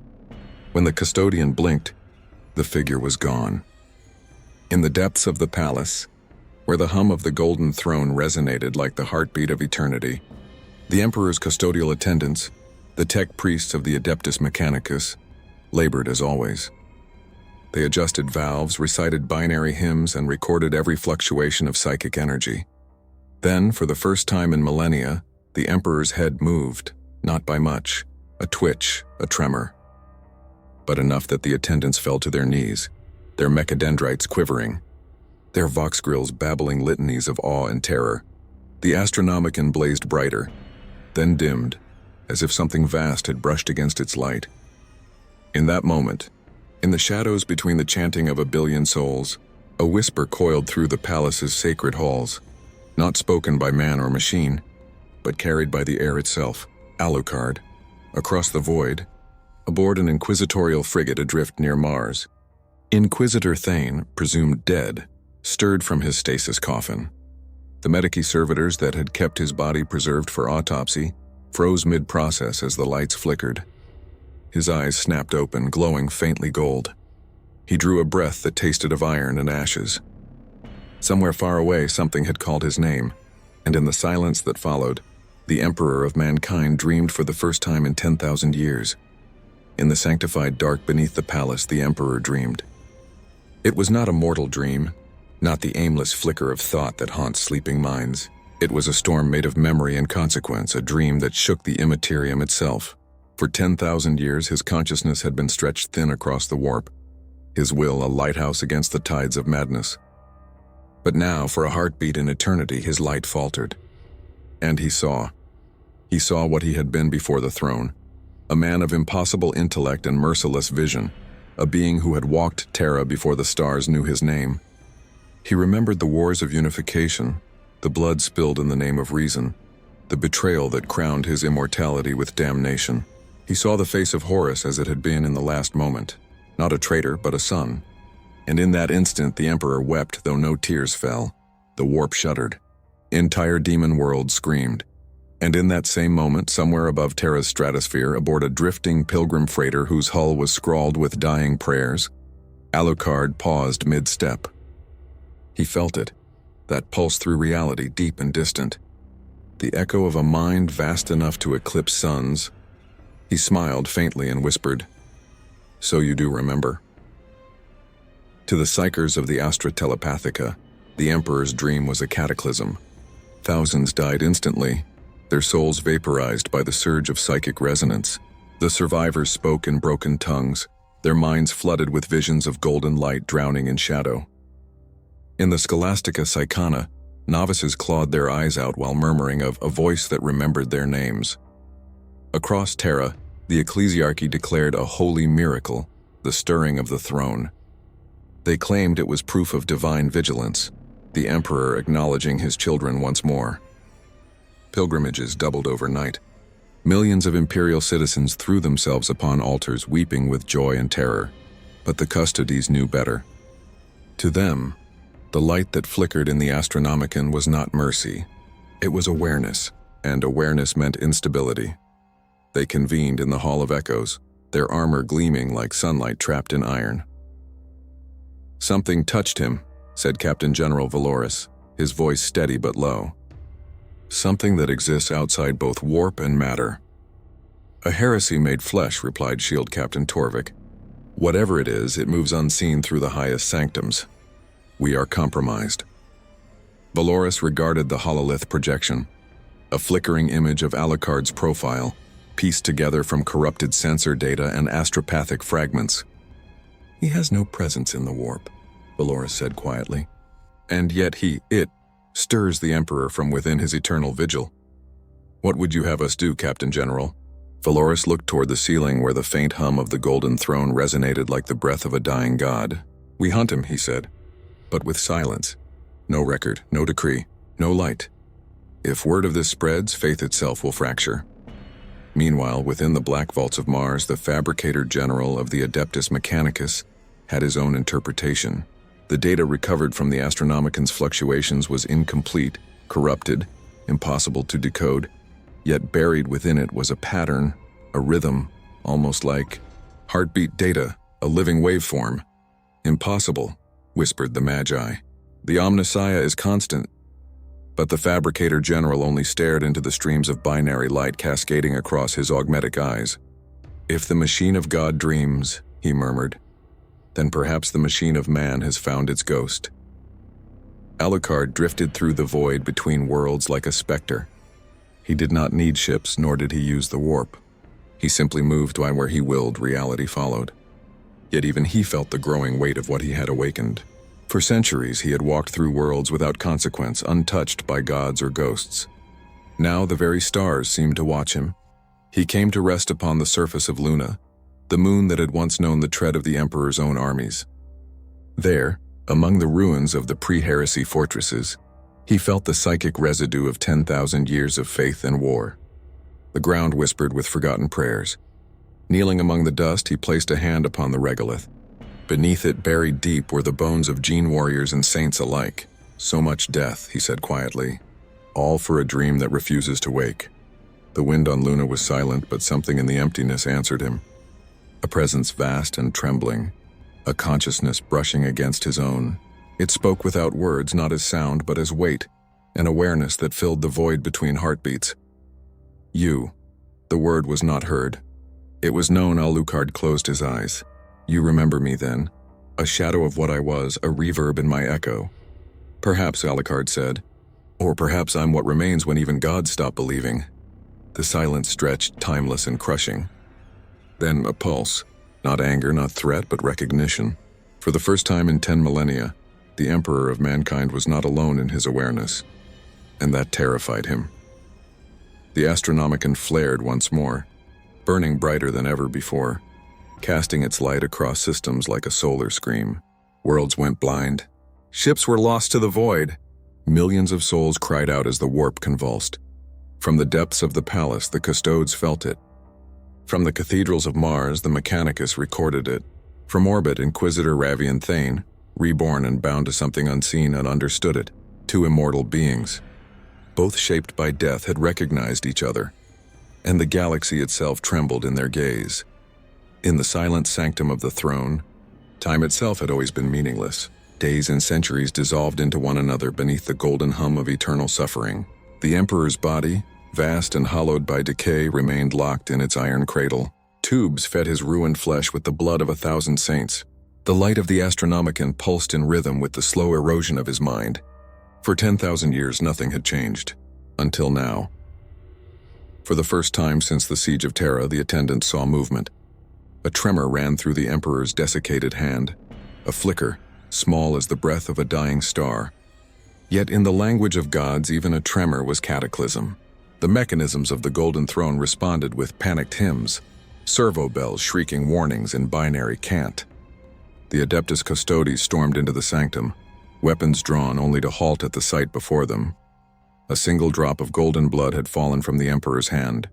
When the custodian blinked, the figure was gone. In the depths of the palace, where the hum of the golden throne resonated like the heartbeat of eternity, the Emperor's custodial attendants, the tech priests of the Adeptus Mechanicus, labored as always. They adjusted valves, recited binary hymns, and recorded every fluctuation of psychic energy. Then, for the first time in millennia, the Emperor's head moved, not by much, a twitch, a tremor, but enough that the attendants fell to their knees, their mechadendrites quivering, their vox grills babbling litanies of awe and terror. The Astronomicon blazed brighter, then dimmed, as if something vast had brushed against its light. In that moment, in the shadows between the chanting of a billion souls, a whisper coiled through the palace's sacred halls, not spoken by man or machine, but carried by the air itself. Alucard, across the void, aboard an inquisitorial frigate adrift near Mars. Inquisitor Thane, presumed dead, stirred from his stasis coffin. The medici servitors that had kept his body preserved for autopsy froze mid-process as the lights flickered. His eyes snapped open, glowing faintly gold. He drew a breath that tasted of iron and ashes. Somewhere far away, something had called his name, and in the silence that followed, the Emperor of mankind dreamed for the first time in 10,000 years. In the sanctified dark beneath the palace, the Emperor dreamed. It was not a mortal dream, not the aimless flicker of thought that haunts sleeping minds. It was a storm made of memory and consequence, a dream that shook the Imperium itself. For 10,000 years, his consciousness had been stretched thin across the warp, his will a lighthouse against the tides of madness. But now, for a heartbeat in eternity, his light faltered. And he saw. He saw what he had been before the throne, a man of impossible intellect and merciless vision, a being who had walked Terra before the stars knew his name. He remembered the wars of unification, the blood spilled in the name of reason, the betrayal that crowned his immortality with damnation. He saw the face of Horus as it had been in the last moment, not a traitor but a son. And in that instant the Emperor wept, though no tears fell. The warp shuddered. Entire demon worlds screamed. And in that same moment, somewhere above Terra's stratosphere, aboard a drifting pilgrim freighter whose hull was scrawled with dying prayers, Alucard paused mid-step. He felt it, that pulse through reality, deep and distant, the echo of a mind vast enough to eclipse suns. He smiled faintly and whispered, "So you do remember." To the psychers of the Astra Telepathica, the Emperor's dream was a cataclysm. Thousands died instantly, their souls vaporized by the surge of psychic resonance. The survivors spoke in broken tongues, their minds flooded with visions of golden light drowning in shadow. In the Scholastica Psychana, novices clawed their eyes out while murmuring of a voice that remembered their names. Across Terra, the ecclesiarchy declared a holy miracle, the stirring of the throne. They claimed it was proof of divine vigilance, the Emperor acknowledging his children once more. Pilgrimages doubled overnight. Millions of imperial citizens threw themselves upon altars weeping with joy and terror, but the custodies knew better. To them, the light that flickered in the Astronomicon was not mercy. It was awareness, and awareness meant instability. They convened in the Hall of Echoes, their armor gleaming like sunlight trapped in iron. "Something touched him," said Captain General Valoris, his voice steady but low. "Something that exists outside both warp and matter." "A heresy made flesh," replied Shield Captain Torvik. "Whatever it is, it moves unseen through the highest sanctums. We are compromised." Valoris regarded the hololith projection, a flickering image of Alucard's profile, pieced together from corrupted sensor data and astropathic fragments. "He has no presence in the warp," Valoris said quietly. "And yet it stirs the Emperor from within his eternal vigil." "What would you have us do, Captain General?" Valoris looked toward the ceiling where the faint hum of the golden throne resonated like the breath of a dying god. "We hunt him," he said, "but with silence. No record, no decree, no light. If word of this spreads, faith itself will fracture." Meanwhile, within the black vaults of Mars, the Fabricator General of the Adeptus Mechanicus had his own interpretation. The data recovered from the Astronomicon's fluctuations was incomplete, corrupted, impossible to decode, yet buried within it was a pattern, a rhythm, almost like heartbeat data, a living waveform. "Impossible," whispered the Magi. "The Omnissiah is constant." But the Fabricator General only stared into the streams of binary light cascading across his augmetic eyes. "If the machine of God dreams," he murmured, "then perhaps the machine of man has found its ghost." Alucard drifted through the void between worlds like a specter. He did not need ships, nor did he use the warp. He simply moved by where he willed, reality followed. Yet even he felt the growing weight of what he had awakened. For centuries he had walked through worlds without consequence, untouched by gods or ghosts. Now the very stars seemed to watch him. He came to rest upon the surface of Luna, the moon that had once known the tread of the Emperor's own armies. There, among the ruins of the pre-heresy fortresses, he felt the psychic residue of 10,000 years of faith and war. The ground whispered with forgotten prayers. Kneeling among the dust, he placed a hand upon the regolith. Beneath it, buried deep, were the bones of gene warriors and saints alike. "So much death," he said quietly, "all for a dream that refuses to wake." The wind on Luna was silent, but something in the emptiness answered him. A presence vast and trembling, a consciousness brushing against his own. It spoke without words, not as sound, but as weight, an awareness that filled the void between heartbeats. "You." The word was not heard. It was known. Alucard closed his eyes. "You remember me then? A shadow of what I was, a reverb in my echo." "Perhaps," Alucard said. "Or perhaps I'm what remains when even gods stop believing." The silence stretched, timeless and crushing. Then a pulse. Not anger, not threat, but recognition. For the first time in 10 millennia, the Emperor of mankind was not alone in his awareness. And that terrified him. The Astronomicon flared once more, burning brighter than ever before, casting its light across systems like a solar scream. Worlds went blind. Ships were lost to the void. Millions of souls cried out as the warp convulsed. From the depths of the palace, the custodes felt it. From the cathedrals of Mars, the Mechanicus recorded it. From orbit, Inquisitor Ravian Thane, reborn and bound to something unseen, and understood it. Two immortal beings, both shaped by death, had recognized each other, and the galaxy itself trembled in their gaze. In the silent sanctum of the throne, time itself had always been meaningless. Days and centuries dissolved into one another beneath the golden hum of eternal suffering. The Emperor's body, vast and hollowed by decay, remained locked in its iron cradle. Tubes fed his ruined flesh with the blood of 1,000 saints. The light of the Astronomicon pulsed in rhythm with the slow erosion of his mind. For 10,000 years nothing had changed. Until now. For the first time since the Siege of Terra, the attendants saw movement. A tremor ran through the Emperor's desiccated hand. A flicker, small as the breath of a dying star. Yet in the language of gods, even a tremor was cataclysm. The mechanisms of the Golden Throne responded with panicked hymns, servo bells shrieking warnings in binary cant. The Adeptus Custodes stormed into the sanctum, weapons drawn only to halt at the sight before them. A single drop of golden blood had fallen from the Emperor's hand.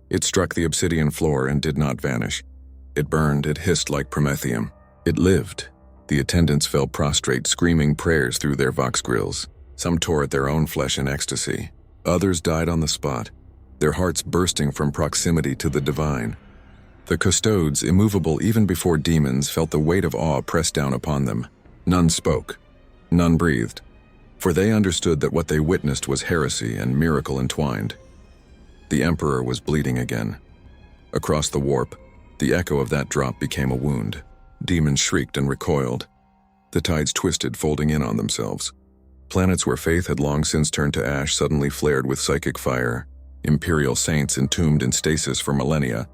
It struck the obsidian floor and did not vanish. It burned, it hissed like promethium. It lived. The attendants fell prostrate, screaming prayers through their vox grills. Some tore at their own flesh in ecstasy. Others died on the spot, their hearts bursting from proximity to the divine. The custodes, immovable even before demons, felt the weight of awe press down upon them. None spoke. None breathed. For they understood that what they witnessed was heresy and miracle entwined. The Emperor was bleeding again. Across the warp, the echo of that drop became a wound. Demons shrieked and recoiled. The tides twisted, folding in on themselves. Planets where faith had long since turned to ash suddenly flared with psychic fire. Imperial saints entombed in stasis for millennia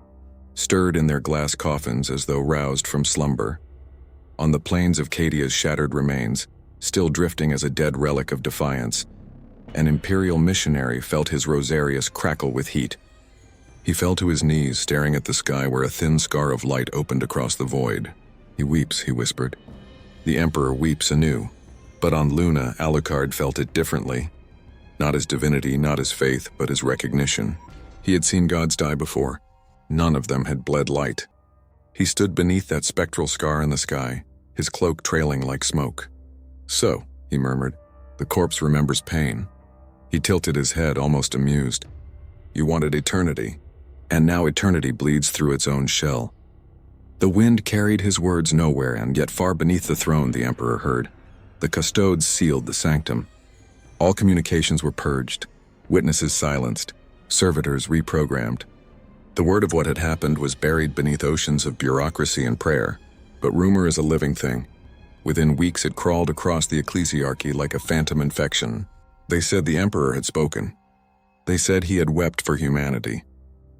stirred in their glass coffins as though roused from slumber. On the plains of Cadia's shattered remains, still drifting as a dead relic of defiance, an Imperial missionary felt his rosarius crackle with heat. He fell to his knees, staring at the sky where a thin scar of light opened across the void. "He weeps," he whispered. "The Emperor weeps anew." But on Luna, Alucard felt it differently. Not his divinity, not his faith, but his recognition. He had seen gods die before. None of them had bled light. He stood beneath that spectral scar in the sky, his cloak trailing like smoke. "So," he murmured, "the corpse remembers pain." He tilted his head, almost amused. "You wanted eternity, and now eternity bleeds through its own shell." The wind carried his words nowhere, and yet far beneath the throne the Emperor heard. The custodes sealed the sanctum. All communications were purged, witnesses silenced, servitors reprogrammed. The word of what had happened was buried beneath oceans of bureaucracy and prayer, but rumor is a living thing. Within weeks it crawled across the ecclesiarchy like a phantom infection. They said the Emperor had spoken. They said he had wept for humanity.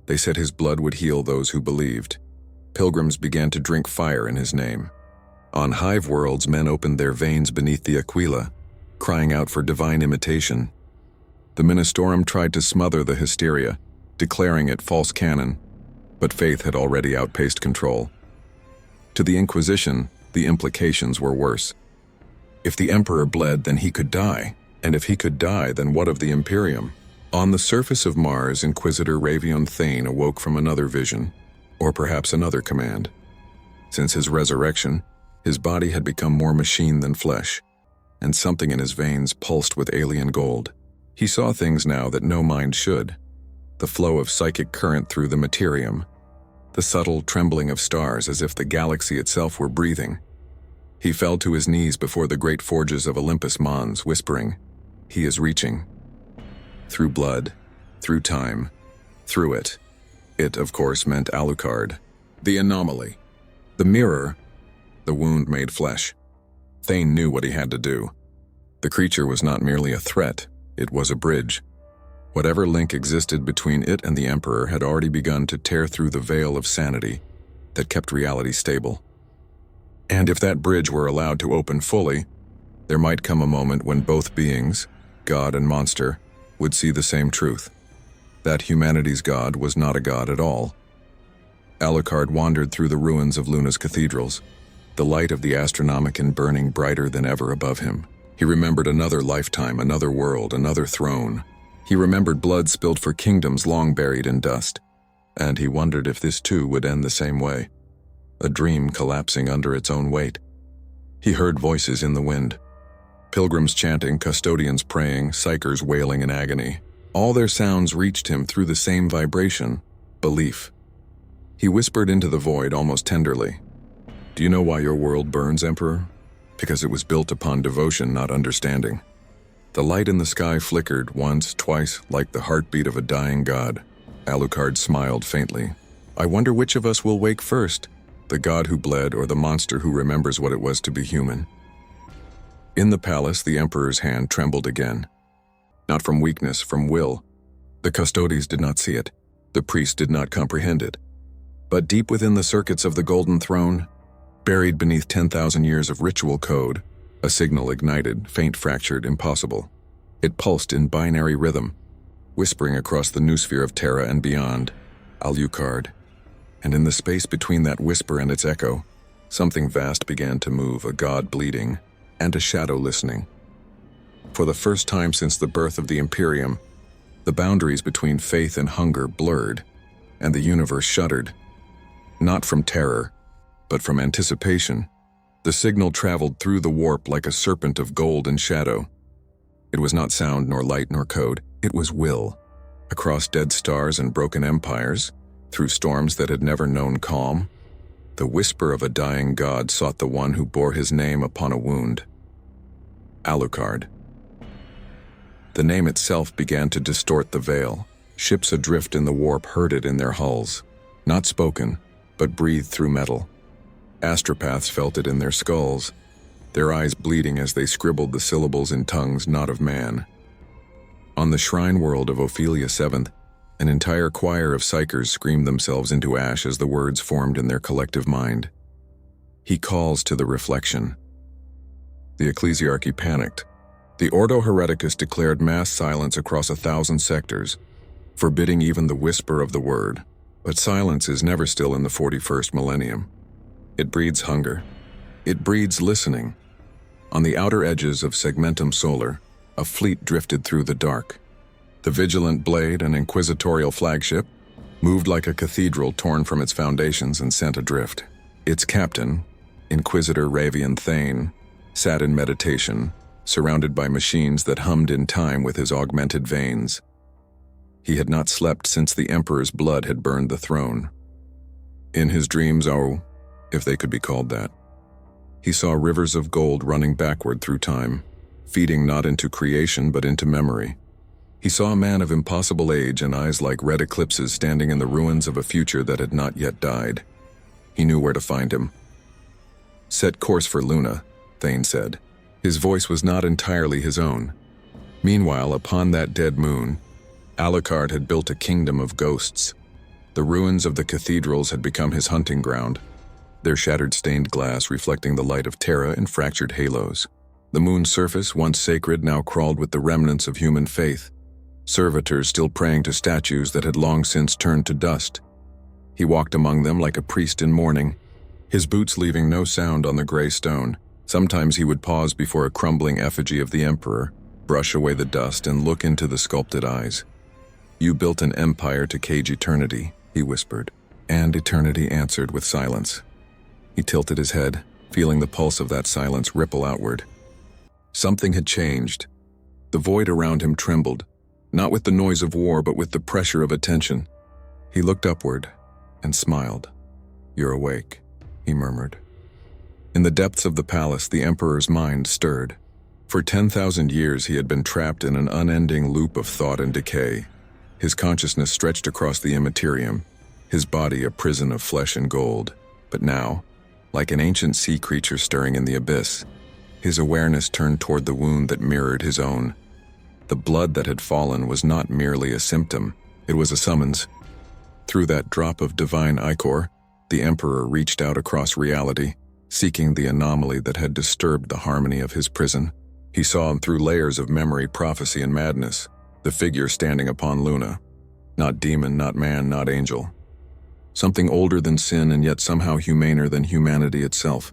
They said his blood would heal those who believed. Pilgrims began to drink fire in his name. On hive worlds, men opened their veins beneath the aquila, crying out for divine imitation. The Ministorum tried to smother the hysteria, declaring it false canon, but faith had already outpaced control. To the Inquisition, the implications were worse. If the Emperor bled, then he could die, and if he could die, then what of the Imperium? On the surface of Mars, Inquisitor Ravion Thane awoke from another vision, or perhaps another command. Since his resurrection, his body had become more machine than flesh, and something in his veins pulsed with alien gold. He saw things now that no mind should. The flow of psychic current through the materium, the subtle trembling of stars as if the galaxy itself were breathing. He fell to his knees before the great forges of Olympus Mons, whispering, "He is reaching." Through blood, through time, through it. It, of course, meant Alucard. The anomaly. The mirror. The wound made flesh. Thane knew what he had to do. The creature was not merely a threat, it was a bridge. Whatever link existed between it and the Emperor had already begun to tear through the veil of sanity that kept reality stable. And if that bridge were allowed to open fully, there might come a moment when both beings, God and monster, would see the same truth. That humanity's God was not a God at all. Alucard wandered through the ruins of Luna's cathedrals, the light of the Astronomicon burning brighter than ever above him. He remembered another lifetime, another world, another throne. He remembered blood spilled for kingdoms long buried in dust, and he wondered if this too would end the same way, a dream collapsing under its own weight. He heard voices in the wind, pilgrims chanting, custodians praying, psychers wailing in agony. All their sounds reached him through the same vibration, belief. He whispered into the void almost tenderly, "Do you know why your world burns, Emperor? Because it was built upon devotion, not understanding." The light in the sky flickered once, twice, like the heartbeat of a dying god. Alucard smiled faintly. "I wonder which of us will wake first." the god who bled or the monster who remembers what it was to be human. In the palace, the emperor's hand trembled again. Not from weakness, from will. The custodes did not see it. The priest did not comprehend it. But deep within the circuits of the golden throne, buried beneath 10,000 years of ritual code, a signal ignited, faint, fractured, impossible. It pulsed in binary rhythm, whispering across the noosphere of Terra and beyond, Alucard. And in the space between that whisper and its echo, something vast began to move, a god bleeding, and a shadow listening. For the first time since the birth of the Imperium, the boundaries between faith and hunger blurred, and the universe shuddered. Not from terror, but from anticipation. The signal traveled through the warp like a serpent of gold and shadow. It was not sound nor light nor code, it was will. Across dead stars and broken empires, through storms that had never known calm, the whisper of a dying god sought the one who bore his name upon a wound. Alucard. The name itself began to distort the veil. Ships adrift in the warp heard it in their hulls. Not spoken, but breathed through metal. Astropaths felt it in their skulls, their eyes bleeding as they scribbled the syllables in tongues not of man. On the shrine world of Ophelia VII, an entire choir of psychers screamed themselves into ash as the words formed in their collective mind. He calls to the reflection. The ecclesiarchy panicked. The Ordo Hereticus declared mass silence across 1,000 sectors, forbidding even the whisper of the word. But silence is never still in the 41st millennium. It breeds hunger. It breeds listening. On the outer edges of Segmentum Solar, a fleet drifted through the dark. The Vigilant Blade, an inquisitorial flagship, moved like a cathedral torn from its foundations and sent adrift. Its captain, Inquisitor Ravian Thane, sat in meditation, surrounded by machines that hummed in time with his augmented veins. He had not slept since the Emperor's blood had burned the throne. In his dreams, oh, if they could be called that, he saw rivers of gold running backward through time, feeding not into creation but into memory. He saw a man of impossible age and eyes like red eclipses standing in the ruins of a future that had not yet died. He knew where to find him. Set course for Luna, Thane said. His voice was not entirely his own. Meanwhile, upon that dead moon, Alucard had built a kingdom of ghosts. The ruins of the cathedrals had become his hunting ground, their shattered stained glass reflecting the light of Terra in fractured halos. The moon's surface, once sacred, now crawled with the remnants of human faith, servitors still praying to statues that had long since turned to dust. He walked among them like a priest in mourning, his boots leaving no sound on the gray stone. Sometimes he would pause before a crumbling effigy of the Emperor, brush away the dust, and look into the sculpted eyes. "You built an empire to cage eternity," he whispered, and eternity answered with silence. He tilted his head, feeling the pulse of that silence ripple outward. Something had changed. The void around him trembled, not with the noise of war but with the pressure of attention. He looked upward and smiled. "You're awake," he murmured. In the depths of the palace, the Emperor's mind stirred. For 10,000 years he had been trapped in an unending loop of thought and decay. His consciousness stretched across the immaterium, his body a prison of flesh and gold. But now, like an ancient sea creature stirring in the abyss, his awareness turned toward the wound that mirrored his own. The blood that had fallen was not merely a symptom, it was a summons. Through that drop of divine ichor, the Emperor reached out across reality, seeking the anomaly that had disturbed the harmony of his prison. He saw through layers of memory, prophecy, and madness, the figure standing upon Luna. Not demon, not man, not angel. Something older than sin and yet somehow humaner than humanity itself.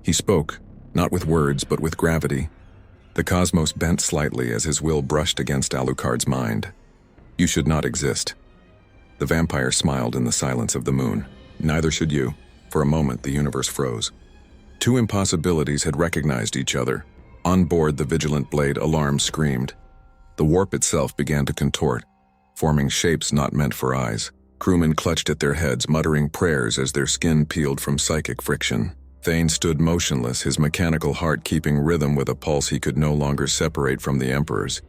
He spoke, not with words but with gravity. The cosmos bent slightly as his will brushed against Alucard's mind. "You should not exist." The vampire smiled in the silence of the moon. "Neither should you." For a moment, the universe froze. Two impossibilities had recognized each other. On board the Vigilant Blade, alarm screamed. The warp itself began to contort, forming shapes not meant for eyes. Crewmen clutched at their heads, muttering prayers as their skin peeled from psychic friction. Thane stood motionless, his mechanical heart keeping rhythm with a pulse he could no longer separate from the Emperor's.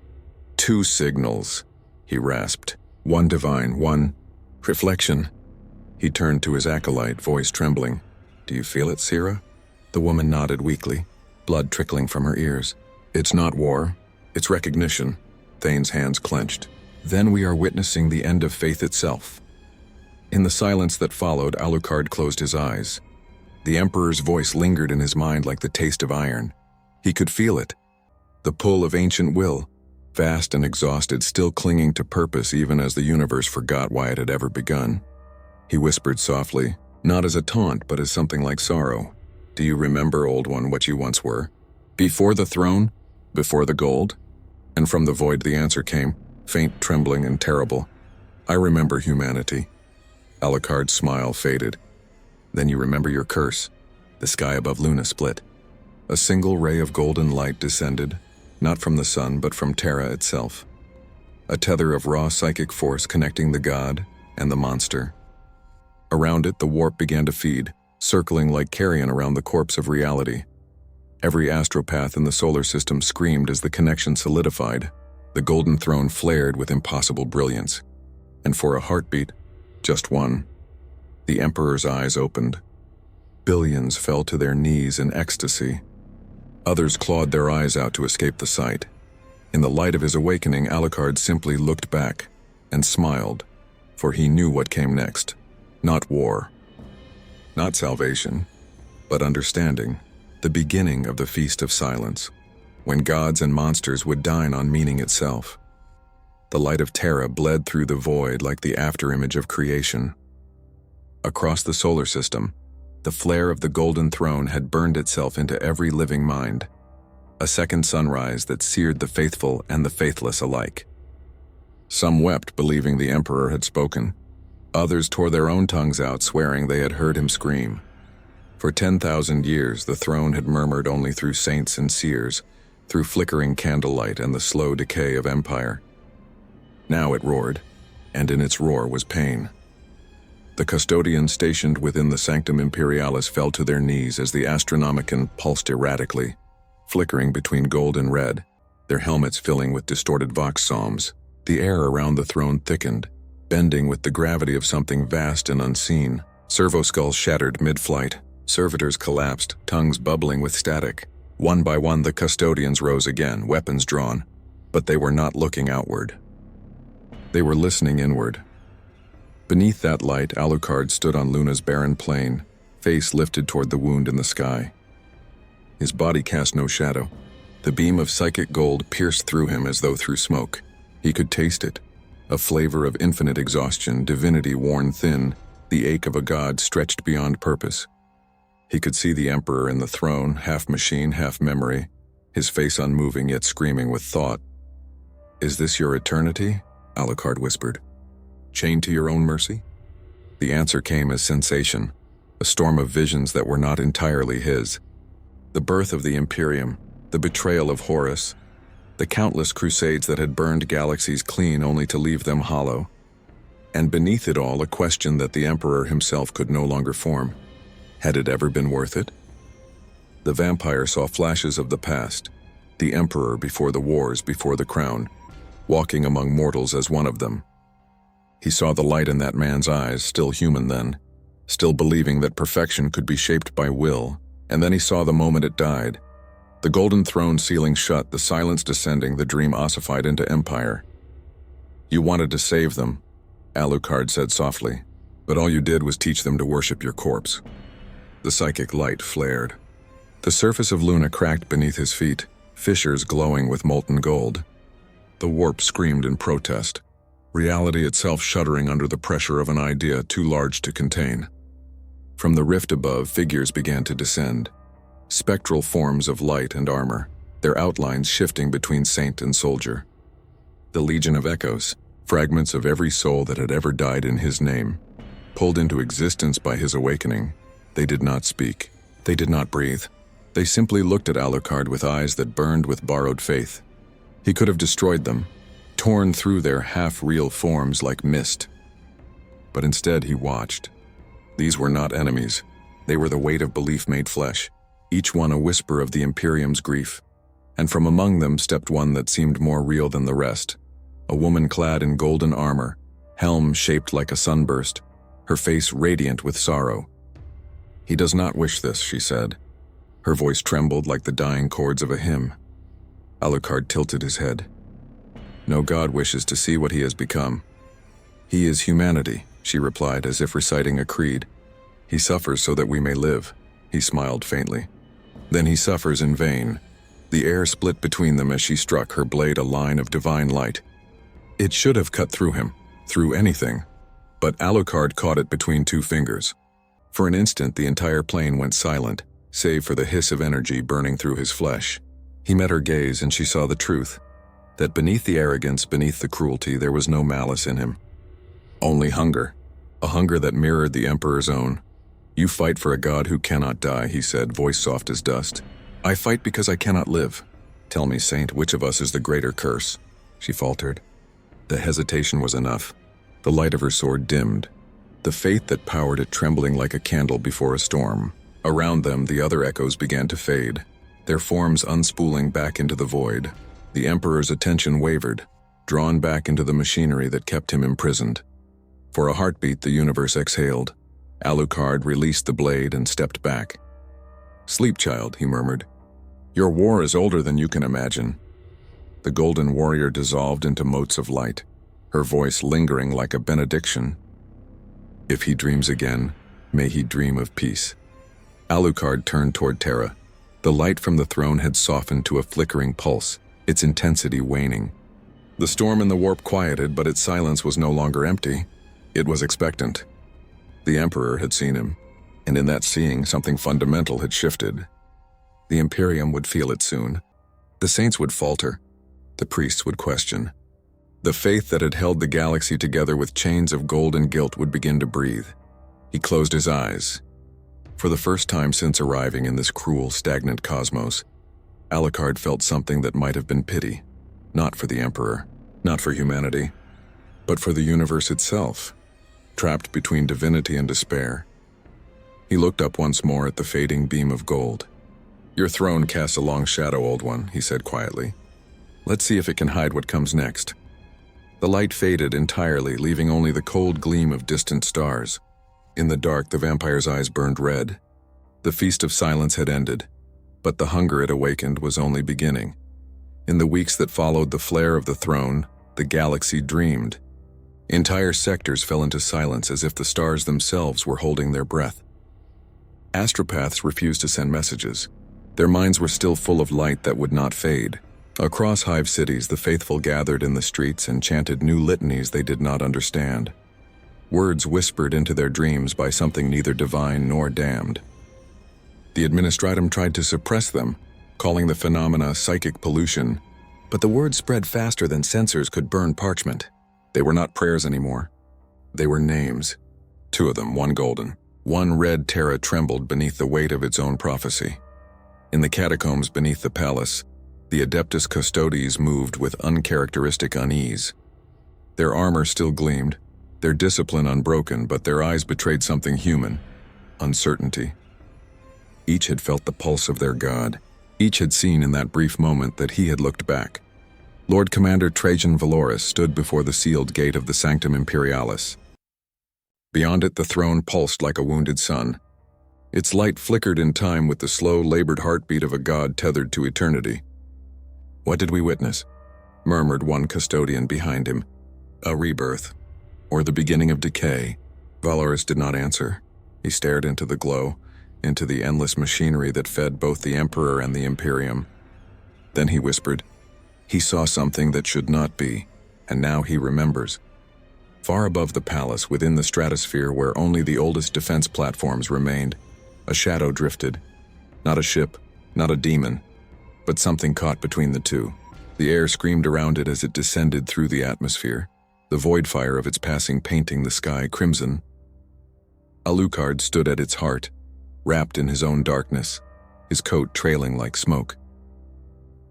"Two signals," he rasped. "One divine, one reflection." He turned to his acolyte, voice trembling. Do you feel it, Sira? The woman nodded weakly, blood trickling from her ears. It's not war. It's recognition. Thane's hands clenched. Then we are witnessing the end of faith itself. In the silence that followed, Alucard closed his eyes. The Emperor's voice lingered in his mind like the taste of iron. He could feel it. The pull of ancient will, vast and exhausted, still clinging to purpose even as the universe forgot why it had ever begun. He whispered softly, not as a taunt but as something like sorrow. Do you remember, old one, what you once were? Before the throne? Before the gold? And from the void the answer came, faint, trembling, and terrible. I remember humanity. Alucard's smile faded. Then you remember your curse. The sky above Luna split. A single ray of golden light descended, not from the sun but from Terra itself. A tether of raw psychic force connecting the god and the monster. Around it the warp began to feed, circling like carrion around the corpse of reality. Every astropath in the solar system screamed as the connection solidified. The golden throne flared with impossible brilliance. And for a heartbeat, just one, the Emperor's eyes opened. Billions fell to their knees in ecstasy. Others clawed their eyes out to escape the sight. In the light of his awakening, Alucard simply looked back and smiled, for he knew what came next. Not war, not salvation, but understanding, the beginning of the Feast of Silence, when gods and monsters would dine on meaning itself. The light of Terra bled through the void like the afterimage of creation. Across the solar system, the flare of the golden throne had burned itself into every living mind, a second sunrise that seared the faithful and the faithless alike. Some wept, believing the Emperor had spoken. Others tore their own tongues out, swearing they had heard him scream. For 10,000 years, the throne had murmured only through saints and seers, through flickering candlelight and the slow decay of empire. Now it roared, and in its roar was pain. The custodians stationed within the Sanctum Imperialis fell to their knees as the Astronomicon pulsed erratically, flickering between gold and red, their helmets filling with distorted vox psalms. The air around the throne thickened, bending with the gravity of something vast and unseen. Servoskulls shattered mid-flight. Servitors collapsed, tongues bubbling with static. One by one the custodians rose again, weapons drawn, but they were not looking outward. They were listening inward. Beneath that light, Alucard stood on Luna's barren plain, face lifted toward the wound in the sky. His body cast no shadow. The beam of psychic gold pierced through him as though through smoke. He could taste it, a flavor of infinite exhaustion, divinity worn thin, the ache of a god stretched beyond purpose. He could see the Emperor in the throne, half machine, half memory, his face unmoving yet screaming with thought. "Is this your eternity?" Alucard whispered. "Chained to your own mercy?" The answer came as sensation, a storm of visions that were not entirely his. The birth of the Imperium, the betrayal of Horus, the countless crusades that had burned galaxies clean only to leave them hollow. And beneath it all, a question that the Emperor himself could no longer form. Had it ever been worth it? The vampire saw flashes of the past, the Emperor before the wars, before the crown, walking among mortals as one of them. He saw the light in that man's eyes, still human then, still believing that perfection could be shaped by will, and then he saw the moment it died. The golden throne sealing shut, the silence descending, the dream ossified into empire. "You wanted to save them," Alucard said softly, "but all you did was teach them to worship your corpse." The psychic light flared. The surface of Luna cracked beneath his feet, fissures glowing with molten gold. The warp screamed in protest, reality itself shuddering under the pressure of an idea too large to contain. From the rift above, figures began to descend, spectral forms of light and armor, their outlines shifting between saint and soldier. The Legion of Echoes, fragments of every soul that had ever died in his name, pulled into existence by his awakening. They did not speak. They did not breathe. They simply looked at Alucard with eyes that burned with borrowed faith. He could have destroyed them, torn through their half-real forms like mist. But instead he watched. These were not enemies. They were the weight of belief made flesh, each one a whisper of the Imperium's grief. And from among them stepped one that seemed more real than the rest, a woman clad in golden armor, helm shaped like a sunburst, her face radiant with sorrow. "He does not wish this," she said. Her voice trembled like the dying chords of a hymn. Alucard tilted his head. "No god wishes to see what he has become. He is humanity," she replied, as if reciting a creed. "He suffers so that we may live." He smiled faintly. "Then he suffers in vain." The air split between them as she struck her blade a line of divine light. It should have cut through him, through anything, but Alucard caught it between two fingers. For an instant, the entire plane went silent, save for the hiss of energy burning through his flesh. He met her gaze, and she saw the truth, that beneath the arrogance, beneath the cruelty, there was no malice in him. Only hunger, a hunger that mirrored the Emperor's own. "You fight for a god who cannot die," he said, voice soft as dust. "I fight because I cannot live. Tell me, Saint, which of us is the greater curse?" She faltered. The hesitation was enough. The light of her sword dimmed, the faith that powered it trembling like a candle before a storm. Around them, the other echoes began to fade, their forms unspooling back into the void. The Emperor's attention wavered, drawn back into the machinery that kept him imprisoned. For a heartbeat, the universe exhaled. Alucard released the blade and stepped back. "Sleep, child," he murmured. "Your war is older than you can imagine." The golden warrior dissolved into motes of light, her voice lingering like a benediction. "If he dreams again, may he dream of peace." Alucard turned toward Terra. The light from the throne had softened to a flickering pulse, its intensity waning. The storm in the warp quieted, but its silence was no longer empty. It was expectant. The Emperor had seen him, and in that seeing, something fundamental had shifted. The Imperium would feel it soon. The saints would falter. The priests would question. The faith that had held the galaxy together with chains of gold and guilt would begin to breathe. He closed his eyes. For the first time since arriving in this cruel, stagnant cosmos, Alucard felt something that might have been pity, not for the Emperor, not for humanity, but for the universe itself, trapped between divinity and despair. He looked up once more at the fading beam of gold. "Your throne casts a long shadow, old one," he said quietly. "Let's see if it can hide what comes next." The light faded entirely, leaving only the cold gleam of distant stars. In the dark, the vampire's eyes burned red. The feast of silence had ended, but the hunger it awakened was only beginning. In the weeks that followed the flare of the throne, the galaxy dreamed. Entire sectors fell into silence as if the stars themselves were holding their breath. Astropaths refused to send messages. Their minds were still full of light that would not fade. Across hive cities, the faithful gathered in the streets and chanted new litanies they did not understand. Words whispered into their dreams by something neither divine nor damned. The administratum tried to suppress them, calling the phenomena psychic pollution, but the words spread faster than censors could burn parchment. They were not prayers anymore. They were names. Two of them, one golden. One red. Terra trembled beneath the weight of its own prophecy. In the catacombs beneath the palace, the Adeptus Custodes moved with uncharacteristic unease. Their armor still gleamed, their discipline unbroken, but their eyes betrayed something human: uncertainty. Each had felt the pulse of their god. Each had seen in that brief moment that he had looked back. Lord Commander Trajan Valoris stood before the sealed gate of the Sanctum Imperialis. Beyond it, the throne pulsed like a wounded sun. Its light flickered in time with the slow, labored heartbeat of a god tethered to eternity. "What did we witness?" murmured one custodian behind him. "A rebirth, or the beginning of decay." Valoris did not answer. He stared into the glow, into the endless machinery that fed both the Emperor and the Imperium. Then he whispered, "He saw something that should not be, and now he remembers." Far above the palace, within the stratosphere where only the oldest defense platforms remained, a shadow drifted. Not a ship, not a demon, but something caught between the two. The air screamed around it as it descended through the atmosphere, the void fire of its passing painting the sky crimson. Alucard stood at its heart, wrapped in his own darkness, his coat trailing like smoke.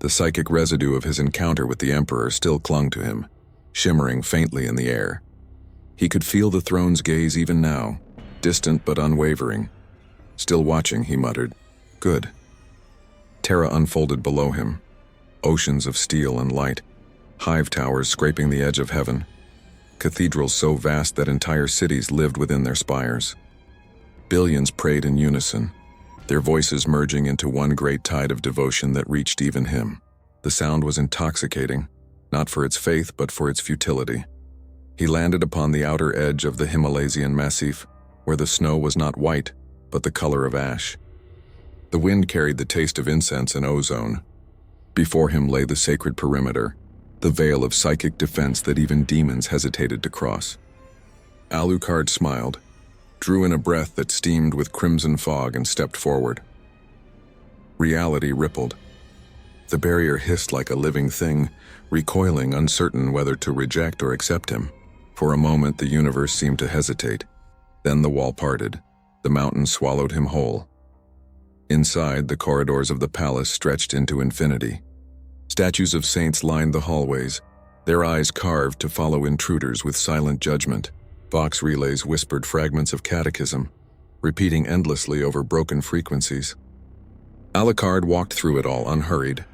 The psychic residue of his encounter with the Emperor still clung to him, shimmering faintly in the air. He could feel the throne's gaze even now, distant but unwavering. "Still watching," he muttered. "Good." Terra unfolded below him, oceans of steel and light, hive towers scraping the edge of heaven, cathedrals so vast that entire cities lived within their spires. Billions prayed in unison, their voices merging into one great tide of devotion that reached even him. The sound was intoxicating, not for its faith but for its futility. He landed upon the outer edge of the Himalayan massif, where the snow was not white, but the color of ash. The wind carried the taste of incense and ozone. Before him lay the sacred perimeter, the veil of psychic defense that even demons hesitated to cross. Alucard smiled, drew in a breath that steamed with crimson fog, and stepped forward. Reality rippled. The barrier hissed like a living thing, recoiling, uncertain whether to reject or accept him. For a moment the universe seemed to hesitate. Then the wall parted. The mountain swallowed him whole. Inside, the corridors of the palace stretched into infinity. Statues of saints lined the hallways, their eyes carved to follow intruders with silent judgment. Vox relays whispered fragments of catechism, repeating endlessly over broken frequencies. Alucard walked through it all unhurried,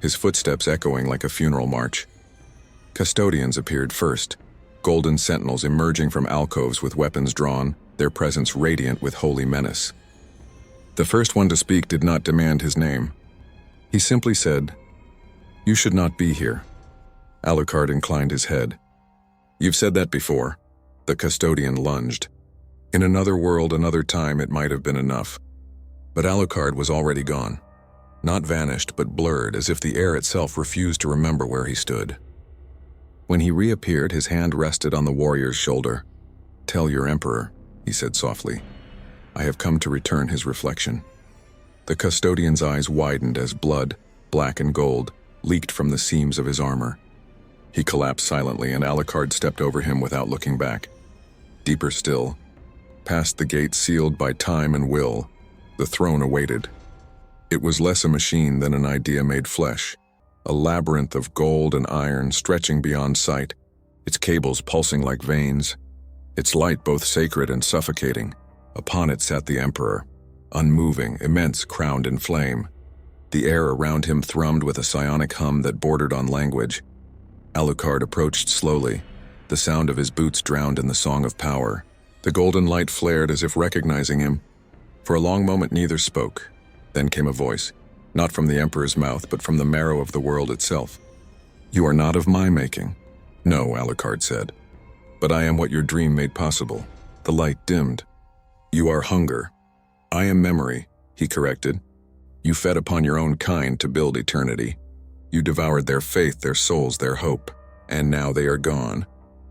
his footsteps echoing like a funeral march. Custodians appeared first, golden sentinels emerging from alcoves with weapons drawn, their presence radiant with holy menace. The first one to speak did not demand his name. He simply said, "You should not be here." Alucard inclined his head. "You've said that before." The custodian lunged. In another world, another time, it might have been enough. But Alucard was already gone. Not vanished, but blurred, as if the air itself refused to remember where he stood. When he reappeared, his hand rested on the warrior's shoulder. "Tell your emperor," he said softly. "I have come to return his reflection." The custodian's eyes widened as blood, black and gold, leaked from the seams of his armor. He collapsed silently, and Alucard stepped over him without looking back. Deeper still, past the gate sealed by time and will, the throne awaited. It was less a machine than an idea made flesh, a labyrinth of gold and iron stretching beyond sight, its cables pulsing like veins, its light both sacred and suffocating. Upon it sat the Emperor, unmoving, immense, crowned in flame. The air around him thrummed with a psionic hum that bordered on language. Alucard approached slowly, the sound of his boots drowned in the song of power. The golden light flared as if recognizing him. For a long moment neither spoke. Then came a voice, not from the Emperor's mouth, but from the marrow of the world itself. "You are not of my making." "No," Alucard said. "But I am what your dream made possible." The light dimmed. "You are hunger. I am memory," he corrected. "You fed upon your own kind to build eternity. You devoured their faith, their souls, their hope, and now they are gone.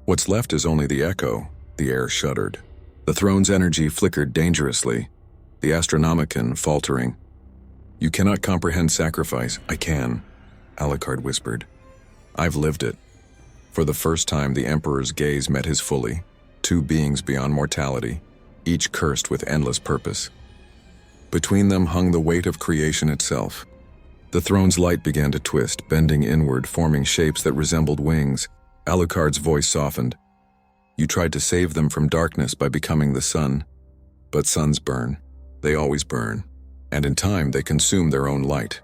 What's left is only the echo." The air shuddered. The throne's energy flickered dangerously, the Astronomicon faltering. "You cannot comprehend sacrifice." "I can," Alucard whispered. "I've lived it." For the first time, the Emperor's gaze met his fully, two beings beyond mortality, each cursed with endless purpose. Between them hung the weight of creation itself. The throne's light began to twist, bending inward, forming shapes that resembled wings. Alucard's voice softened. "You tried to save them from darkness by becoming the sun. But suns burn. They always burn. And in time, they consume their own light."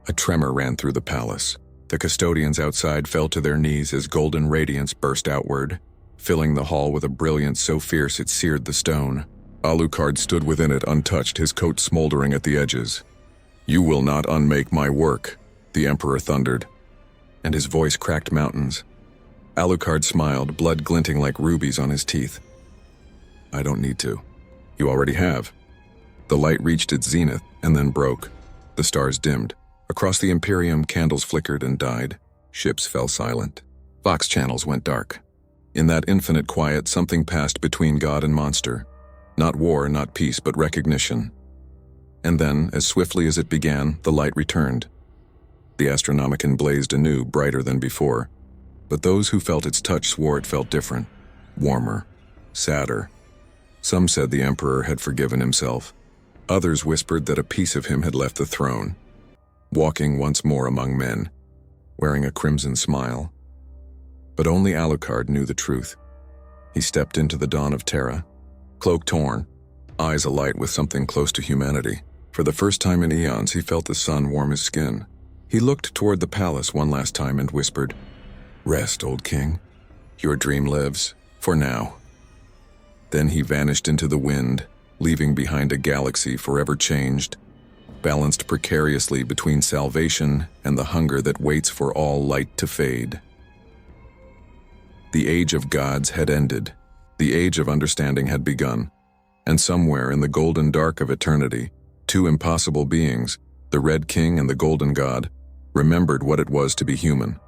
A tremor ran through the palace. The custodians outside fell to their knees as golden radiance burst outward, filling the hall with a brilliance so fierce it seared the stone. Alucard stood within it untouched, his coat smoldering at the edges. "You will not unmake my work," the Emperor thundered, and his voice cracked mountains. Alucard smiled, blood glinting like rubies on his teeth. "I don't need to. You already have." The light reached its zenith and then broke. The stars dimmed. Across the Imperium, candles flickered and died. Ships fell silent. Vox channels went dark. In that infinite quiet, something passed between God and monster. Not war, not peace, but recognition. And then, as swiftly as it began, the light returned. The Astronomicon blazed anew, brighter than before. But those who felt its touch swore it felt different, warmer, sadder. Some said the Emperor had forgiven himself. Others whispered that a piece of him had left the throne, walking once more among men, wearing a crimson smile. But only Alucard knew the truth. He stepped into the dawn of Terra, cloak torn, eyes alight with something close to humanity. For the first time in eons, he felt the sun warm his skin. He looked toward the palace one last time and whispered, "Rest, old king. Your dream lives, for now." Then he vanished into the wind, leaving behind a galaxy forever changed, balanced precariously between salvation and the hunger that waits for all light to fade. The age of gods had ended, the age of understanding had begun, and somewhere in the golden dark of eternity, two impossible beings, the Red King and the Golden God, remembered what it was to be human.